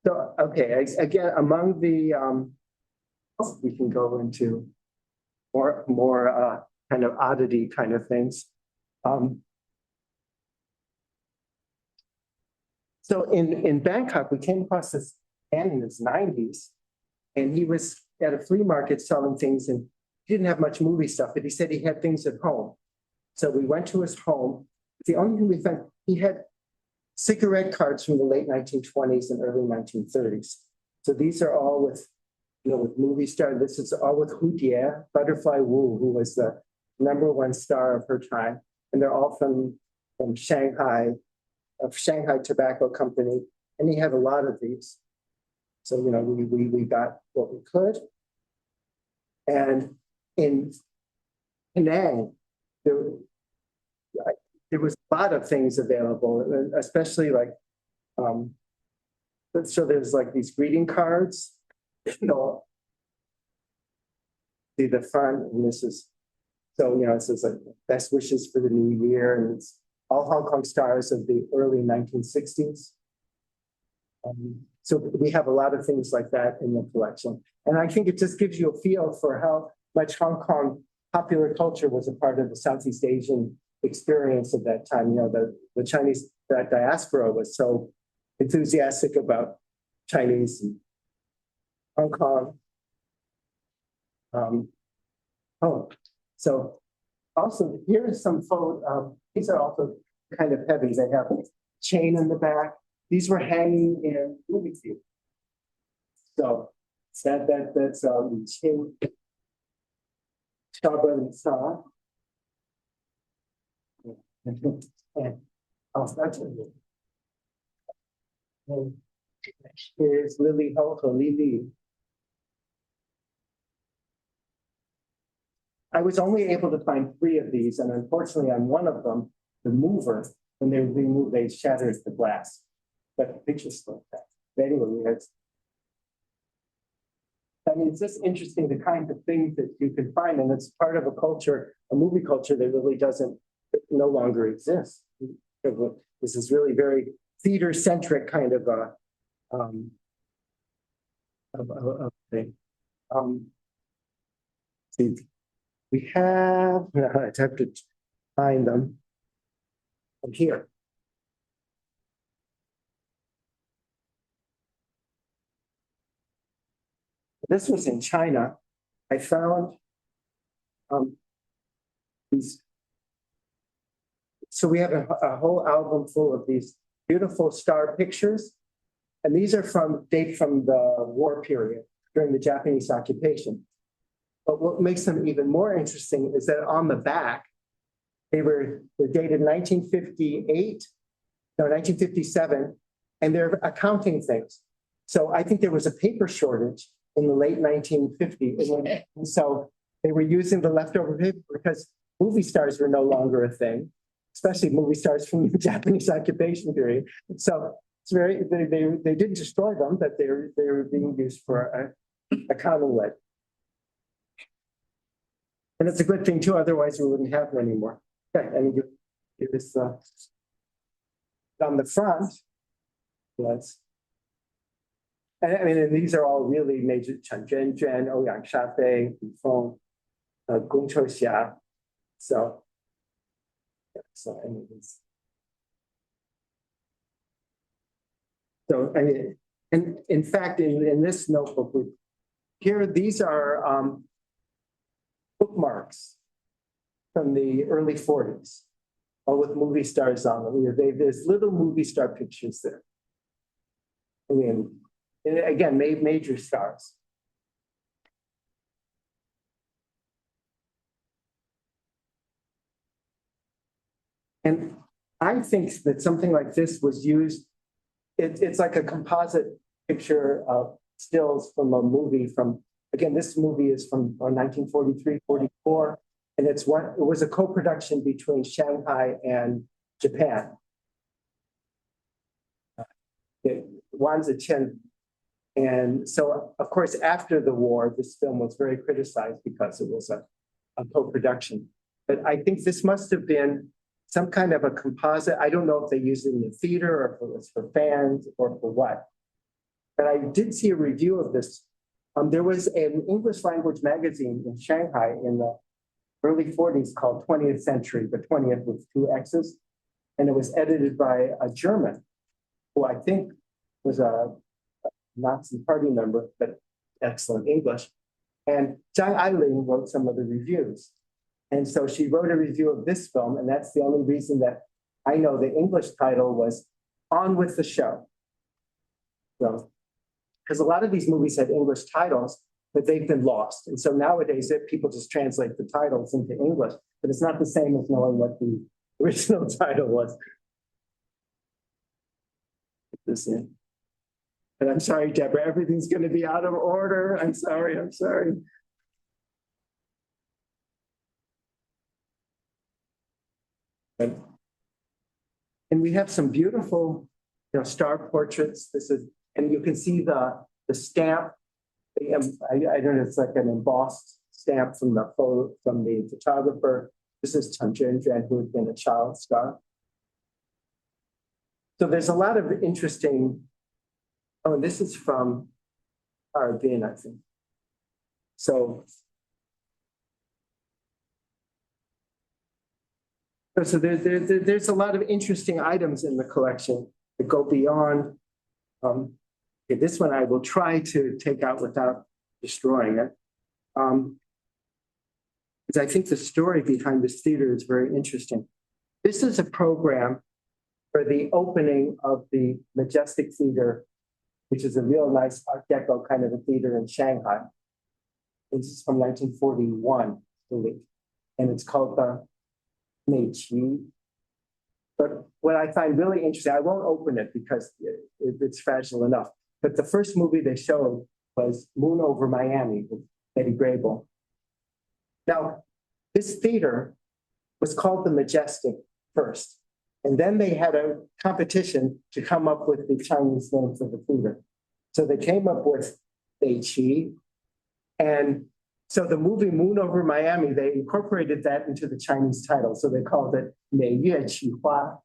So, okay, again, among the, we can go into more kind of oddity kind of things. So in Bangkok, we came across this man in his 90s, and he was at a flea market selling things, and he didn't have much movie stuff, but he said he had things at home. So we went to his home. The only thing we found, he had cigarette cards from the late 1920s and early 1930s. So these are all with, you know, with movie star. This is all with Hu Die, Butterfly Wu, who was the #1 star of her time. And they're all from Shanghai, of Shanghai Tobacco Company. And he had a lot of these. So, you know, we got what we could. And in Penang, there was a lot of things available, especially like, so there's like these greeting cards, you know, see the front, and this is, so, you know, it says like best wishes for the new year, and it's all Hong Kong stars of the early 1960s. So we have a lot of things like that in the collection. And I think it just gives you a feel for how much Hong Kong popular culture was a part of the Southeast Asian experience of that time. You know, the Chinese diaspora was so enthusiastic about Chinese and Hong Kong. So also here is some photo. These are also kind of heavy. They have a chain in the back. These were hanging in movie theaters. So that's chain. And that's it. And here's Lily Ho Lily. I was only able to find 3 of these, and unfortunately, on one of them, the mover, when they were being moved, they shattered the glass. But the picture's still like that. But anyway, I mean, it's just interesting the kind of things that you can find, and it's part of a culture, a movie culture that really no longer exists. This is really very theater-centric kind of thing. See, we have, I have to find them here. This was in China. I found these. So we have a whole album full of these beautiful star pictures. And these are date from the war period during the Japanese occupation. But what makes them even more interesting is that on the back, they're dated 1958, no, 1957, and they're accounting things. So I think there was a paper shortage in the late 1950s. And so they were using the leftover paper because movie stars were no longer a thing, especially movie stars from the Japanese occupation period. So it's they didn't destroy them, but they were being used for accounting lead. And it's a good thing too, otherwise we wouldn't have them anymore. Okay, and this on the front, yes. And I mean, and these are all really major: Chen Zhen, Ouyang Shafei, Hu Feng, Gong Chouxia. So anyways. So I mean, And in fact, in this notebook, here, these are bookmarks from the early 40s, all with movie stars on them. There's little movie star pictures there. And again, major stars. And I think that something like this was used, it's like a composite picture of stills from a movie from, again, this movie is from 1943, 44, and it was a co-production between Shanghai and Japan. Wanzi Chen. And so, of course, after the war, this film was very criticized because it was a co-production. But I think this must have been some kind of a composite. I don't know if they used it in the theater or if it was for fans or for what. But I did see a review of this. There was an English language magazine in Shanghai in the early 40s called 20th Century, but 20th with 2 X's. And it was edited by a German who I think was a Nazi party member, but excellent English. And Zhang Ailing wrote some of the reviews. And so she wrote a review of this film, and that's the only reason that I know the English title was On With the Show. So, because a lot of these movies had English titles, but they've been lost. And so nowadays, people just translate the titles into English, but it's not the same as knowing what the original title was. Put this in. And I'm sorry, Deborah, everything's going to be out of order. I'm sorry. And we have some beautiful, star portraits. This is, and you can see the stamp. I don't know, it's like an embossed stamp from the photographer. This is Chen Zhenzhen, who had been a child star. So there's a lot of interesting. Oh, and this is from Harbin, I think. So there's a lot of interesting items in the collection that go beyond. Okay, this one I will try to take out without destroying it. Because I think the story behind this theater is very interesting. This is a program for the opening of the Majestic Theater, which is a real nice Art Deco kind of a theater in Shanghai. This is from 1941, I believe. And it's called the Meiqi. But what I find really interesting, I won't open it because it's fragile enough. But the first movie they showed was Moon Over Miami with Betty Grable. Now, this theater was called the Majestic first. And then they had a competition to come up with the Chinese name for the theater. So they came up with Beiqi. And so the movie Moon Over Miami, they incorporated that into the Chinese title. So they called it Mei Yue Qi Hua.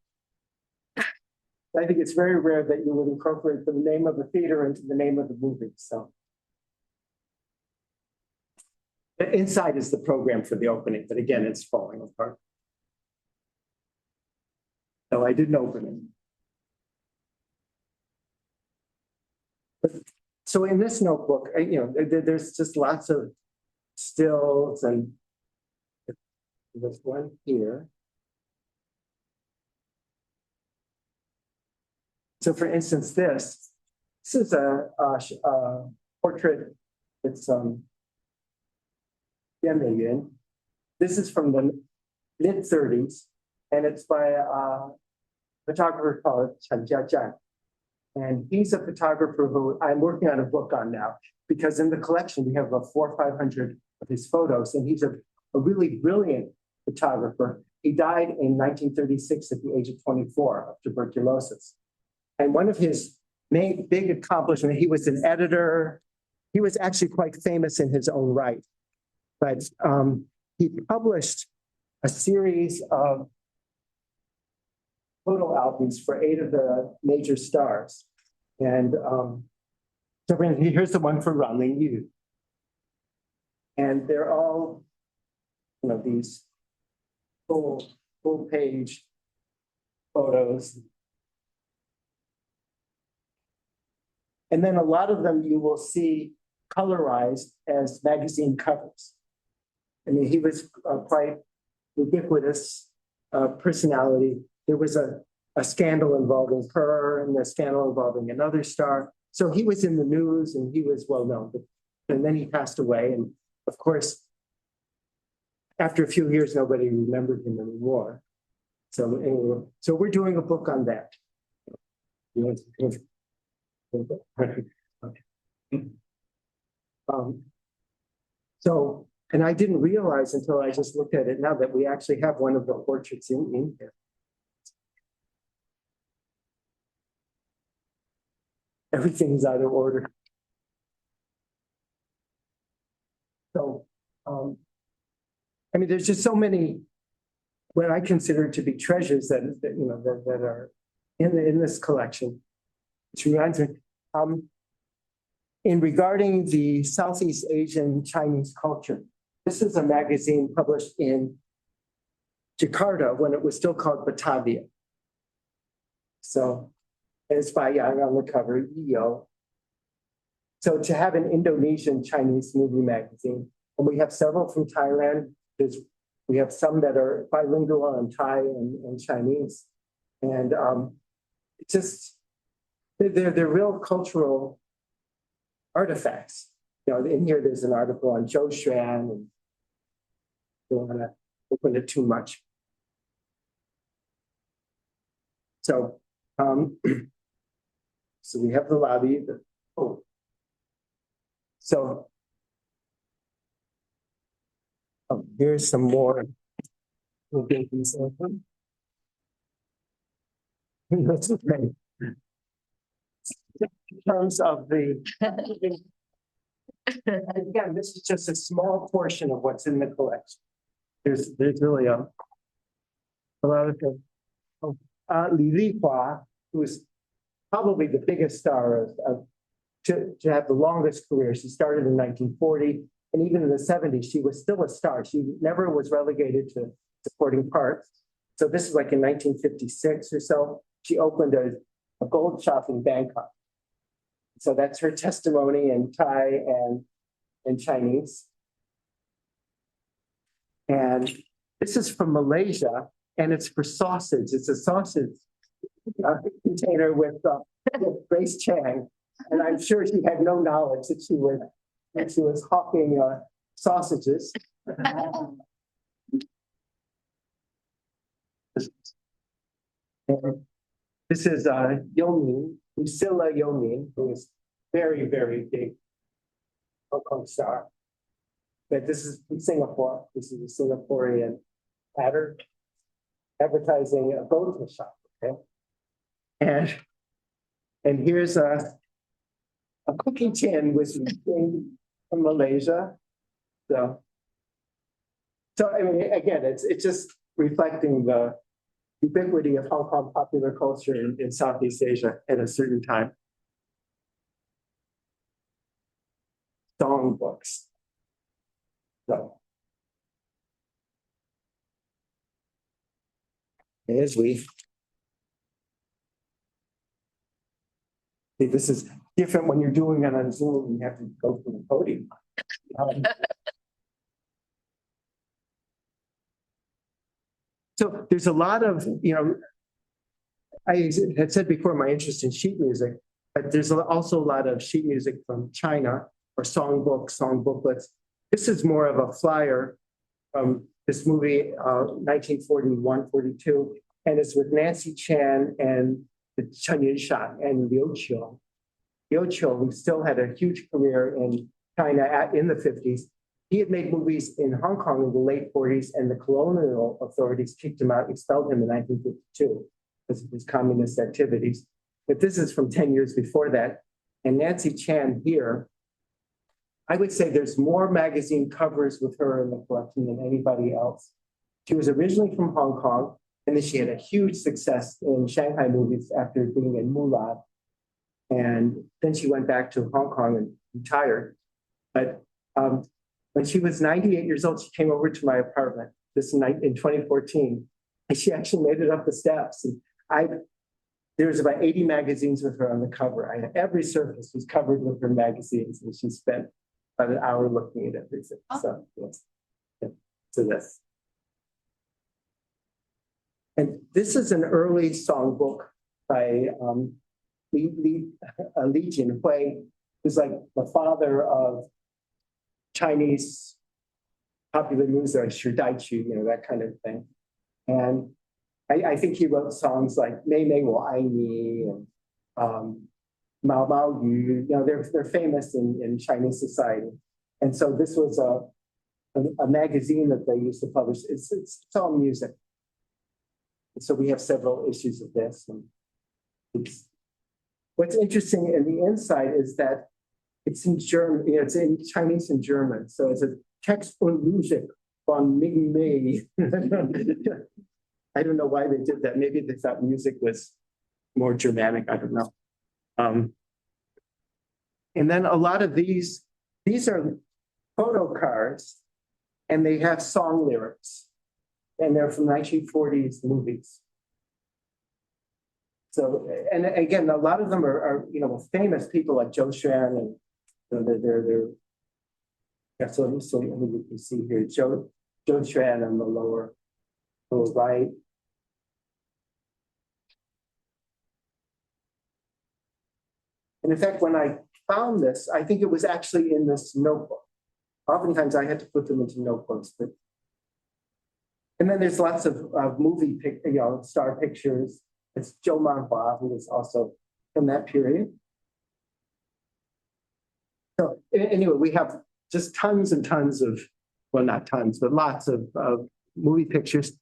I think it's very rare that you would incorporate the name of the theater into the name of the movie. So inside is the program for the opening, but again, it's falling apart. So I didn't open it. So in this notebook, there's just lots of stills, and there's one here. So for instance, this is a portrait. It's Yan Meiyun. This is from the mid-30s, and it's by a photographer called Chen Jiazhan. And he's a photographer who I'm working on a book on now, because in the collection, we have 400 or 500 of his photos, and he's a really brilliant photographer. He died in 1936 at the age of 24 of tuberculosis. And one of his main big accomplishments, he was an editor. He was actually quite famous in his own right. But he published a series of photo albums for 8 of the major stars. And so here's the one for Ran Lingyu. And they're all, these full page photos. And then a lot of them you will see colorized as magazine covers. I mean, he was quite ubiquitous personality. There was a scandal involving her and a scandal involving another star. So he was in the news and he was well known. And then he passed away. And of course, after a few years, nobody remembered him anymore. So anyway, so we're doing a book on that. So, and I didn't realize until I just looked at it now that we actually have one of the portraits in here. Everything's out of order. So, I mean, there's just so many what I consider to be treasures that are in this collection. Which reminds me, in regarding the Southeast Asian Chinese culture, this is a magazine published in Jakarta when it was still called Batavia. So it's by Yang on the cover, EO. So to have an Indonesian Chinese movie magazine, and we have several from Thailand. We have some that are bilingual on Thai and Chinese. And it's just, they're real cultural artifacts. You know, in here, there's an article on Zhou Xuan, and don't want to open it too much. So, so we have the lobby. Here's some more. We'll get these open. That's okay. In terms of the, again, this is just a small portion of what's in the collection. There's really a lot of things. Li Lihua, who is probably the biggest star to have the longest career. She started in 1940, and even in the 70s, she was still a star. She never was relegated to supporting parts. So this is like in 1956 or so. She opened a gold shop in Bangkok. So that's her testimony in Thai and Chinese. And this is from Malaysia, and it's for sausage. It's a sausage container with Grace Chang. And I'm sure she had no knowledge that she was hawking sausages. And this is Yomin, Lucilla Yomin, who is very, very big Hong Kong star. But this is from Singapore. This is a Singaporean pattern advertising a go-to shop. Okay, and here's a cookie tin with from Malaysia. So I mean, again, it's just reflecting the ubiquity of Hong Kong popular culture in Southeast Asia at a certain time. Song books. So as we see, this is different when you're doing it on Zoom. You have to go to the podium. So there's a lot of, I had said before my interest in sheet music, but there's also a lot of sheet music from China or song booklets. This is more of a flyer from this movie, 1941-42, and it's with Nancy Chan and the Chen Yunshan and Liu Qiu. Liu Qiu, who still had a huge career in China in the 50s. He had made movies in Hong Kong in the late 40s, and the colonial authorities kicked him out, expelled him in 1952 because of his communist activities. But this is from 10 years before that. And Nancy Chan here, I would say there's more magazine covers with her in the collection than anybody else. She was originally from Hong Kong, and then she had a huge success in Shanghai movies after being in Mulan. And then she went back to Hong Kong and retired. But when she was 98 years old, she came over to my apartment this night in 2014, and she actually made it up the steps. And There was about 80 magazines with her on the cover. Every surface was covered with her magazines, and she spent about an hour looking at everything. So, yes. Yeah. So this. And this is an early songbook by Li Jinhui, who's like the father of Chinese popular music, like Shi Daiqu, that kind of thing. And I think he wrote songs like "Mei Mei Wo Ai Ni" and "Mao Mao Yu." They're famous in Chinese society. And so this was a magazine that they used to publish. It's all music. So we have several issues of this. And what's interesting in the inside is that it's in German, it's in Chinese and German. So it's a text und Musik von Ming Mei. I don't know why they did that. Maybe they thought music was more Germanic. I don't know. And then a lot of these are photo cards, and they have song lyrics. And they're from 1940s movies. So, and again, a lot of them are famous people like Zhou Xuan, and they're yeah, so you can see here Zhou Xuan on the lower right. And in fact, when I found this, I think it was actually in this notebook. Oftentimes I had to put them into notebooks, but and then there's lots of movie star pictures. It's Zhou Manhua, who was also from that period. So anyway, we have just tons and tons of, well, not tons, but lots of movie pictures.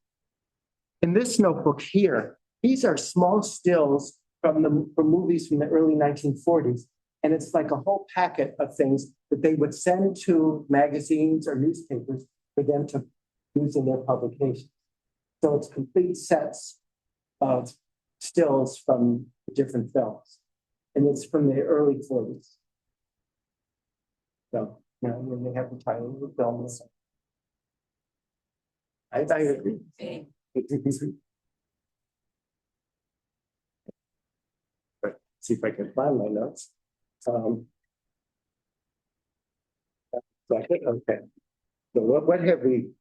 In this notebook here, these are small stills from movies from the early 1940s. And it's like a whole packet of things that they would send to magazines or newspapers for them to use in their publication. So it's complete sets of stills from different films. And it's from the early 40s. So, when they have the title of the film. I agree. But see if I can find my notes. Okay. So what have we?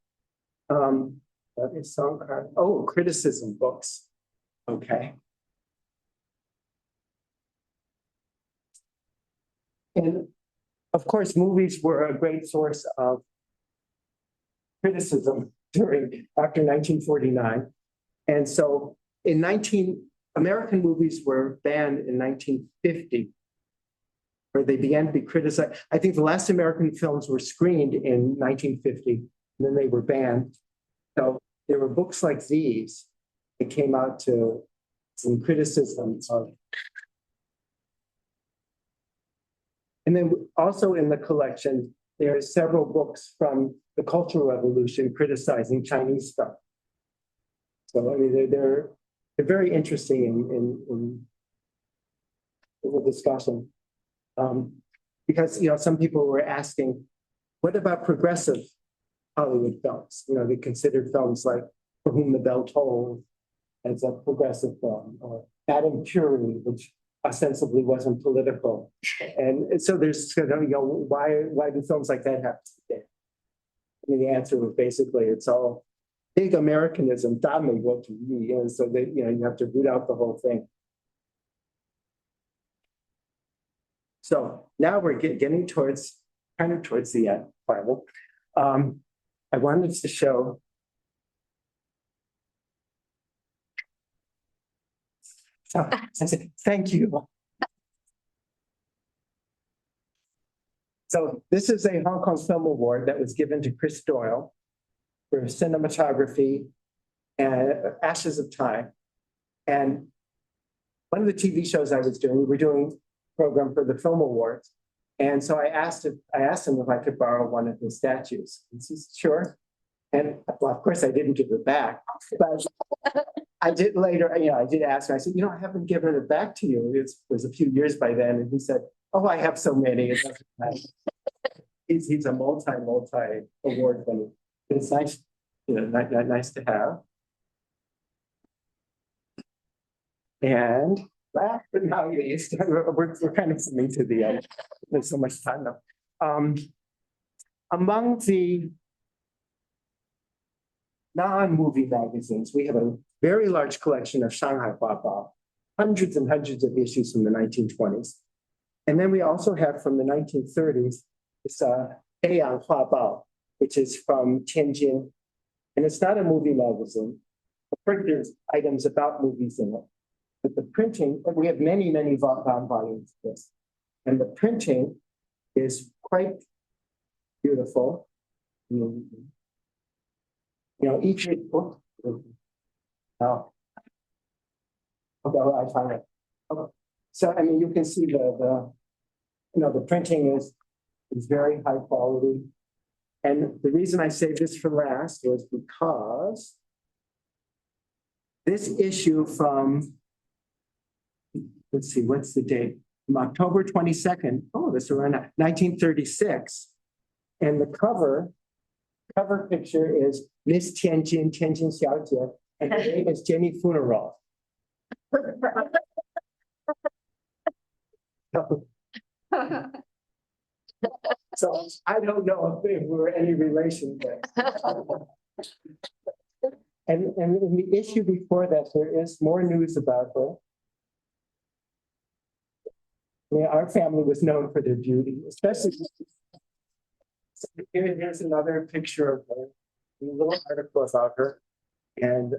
That is song card. Oh, criticism books. Okay. And of course, movies were a great source of criticism after 1949. And so American movies were banned in 1950, where they began to be criticized. I think the last American films were screened in 1950, and then they were banned. So there were books like these that came out to some criticism of. And then also in the collection, there are several books from the Cultural Revolution criticizing Chinese stuff. So I mean, they're very interesting in the discussion. Because some people were asking, what about progressive Hollywood films? They considered films like For Whom the Bell Tolls as a progressive film, or Madame Curie, which ostensibly wasn't political. And so there's, why do films like that happen today? I mean, the answer was basically it's all big Americanism, dominate what you read, so that you have to root out the whole thing. So now we're getting towards the end, final. I wanted to show. So, thank you. So this is a Hong Kong Film Award that was given to Chris Doyle for cinematography and Ashes of Time. And one of the TV shows I was doing, we were doing a program for the Film Awards. And so I asked him if I could borrow one of his statues. And he said, sure. And well, of course I didn't give it back, but I did later, I did ask him, I said, I haven't given it back to you. It was a few years by then. And he said, oh, I have so many. It doesn't matter. He's a multi award winner. It's nice, nice to have. And last but not least, we're kind of coming to the end. There's so much time now. Among the non-movie magazines, we have a very large collection of Shanghai Huabao, hundreds and hundreds of issues from the 1920s. And then we also have from the 1930s, this Beiyang Huabao, which is from Tianjin. And it's not a movie magazine. There's items about movies in it. But the printing, we have many, many bound volumes of this. And the printing is quite beautiful. You know, each book. Oh, I find it. Okay. So, I mean, you can see the printing is very high quality. And the reason I say this for last was because this issue from, let's see, what's the date? From October 22nd. Oh, this is around 1936. And the cover picture is Miss Tianjin Xiaojie, and her name is Jenny Fonoroff. So I don't know if we're any relation there. And in the issue before that, there is more news about her. I mean, our family was known for their beauty, especially. So here's another picture of her, a little article about her. And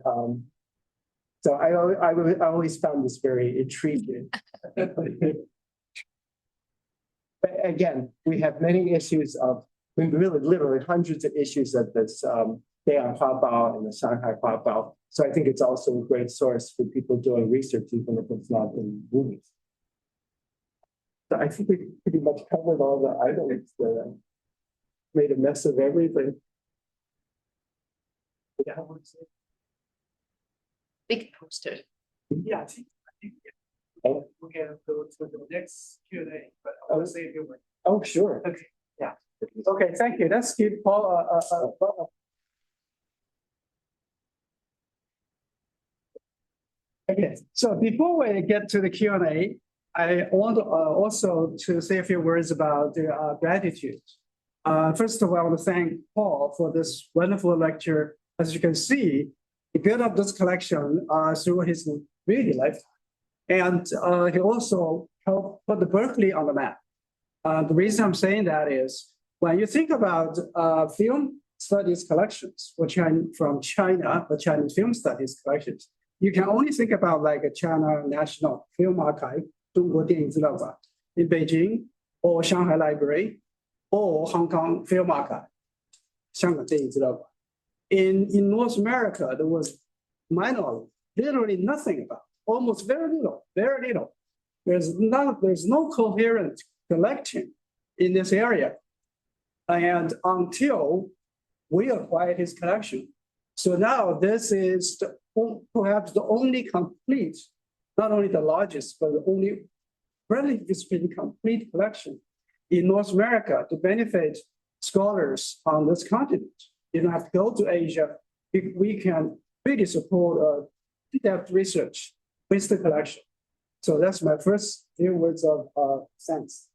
so I always found this very intriguing. But again, we have many issues of, I mean, really, literally hundreds of issues of this Beiyang Huabao and the Shanghai Huabao. So I think it's also a great source for people doing research, even if it's not in movies. So I think we pretty much covered all the items that made a mess of everything. Yeah, Big poster. Yeah, I think we can go to the next Q&A, but I will say a few words. Oh, sure. Okay, yeah. Okay, thank you. Let's give Paul Okay, so before we get to the Q&A, I want also to say a few words about the gratitude. First of all, I want to thank Paul for this wonderful lecture. As you can see, he built up this collection through his really lifetime. And he also helped put the Berkeley on the map. The reason I'm saying that is when you think about film studies collections from China, the Chinese film studies collections, you can only think about like a China National Film Archive, 中国电影资料馆 in Beijing, or Shanghai Library, or Hong Kong Film Archive, 香港电影资料馆. In North America, there was, my knowledge, literally nothing about. Almost very little. There's no coherent collection in this area. And until we acquired his collection. So now this is perhaps the only complete, not only the largest, but the only relatively speaking complete collection in North America to benefit scholars on this continent. You don't have to go to Asia. We can really support in-depth research with the collection. So that's my first few words of thanks.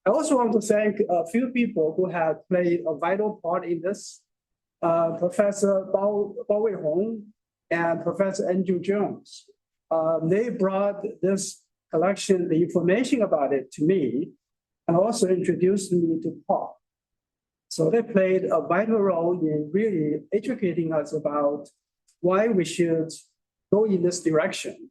I also want to thank a few people who have played a vital part in this. Professor Bao Weihong and Professor Andrew Jones. They brought this collection, the information about it to me, and also introduced me to Paul. So they played a vital role in really educating us about why we should go in this direction.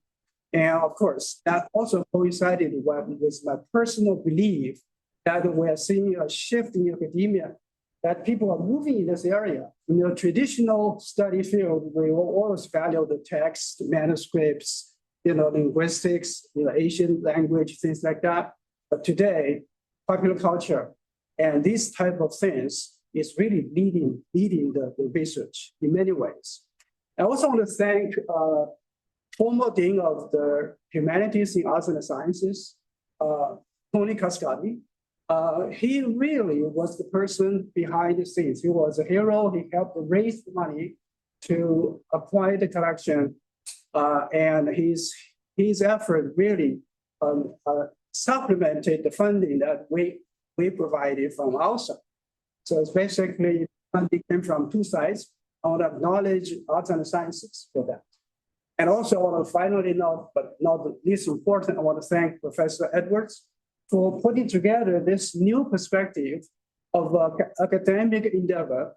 And of course, that also coincided with my personal belief that we are seeing a shift in academia, that people are moving in this area. In the traditional study field, we always value the text, manuscripts, linguistics, Asian language, things like that. But today, popular culture and these type of things is really leading the research in many ways. I also want to thank former Dean of the Humanities in Arts and Sciences, Tony Cascadi. He really was the person behind the scenes. He was a hero. He helped raise the money to acquire the collection. And he's his effort really supplemented the funding that we provided from outside. So it's basically funding came from two sides, out of knowledge, arts and sciences for that. And also, I want to finally note, but not the least important, I want to thank Professor Edwards for putting together this new perspective of academic endeavor,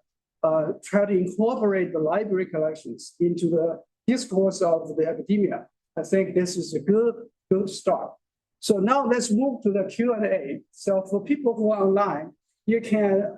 try to incorporate the library collections into the discourse of the academia. I think this is a good start. So now let's move to the Q&A. So for people who are online, you can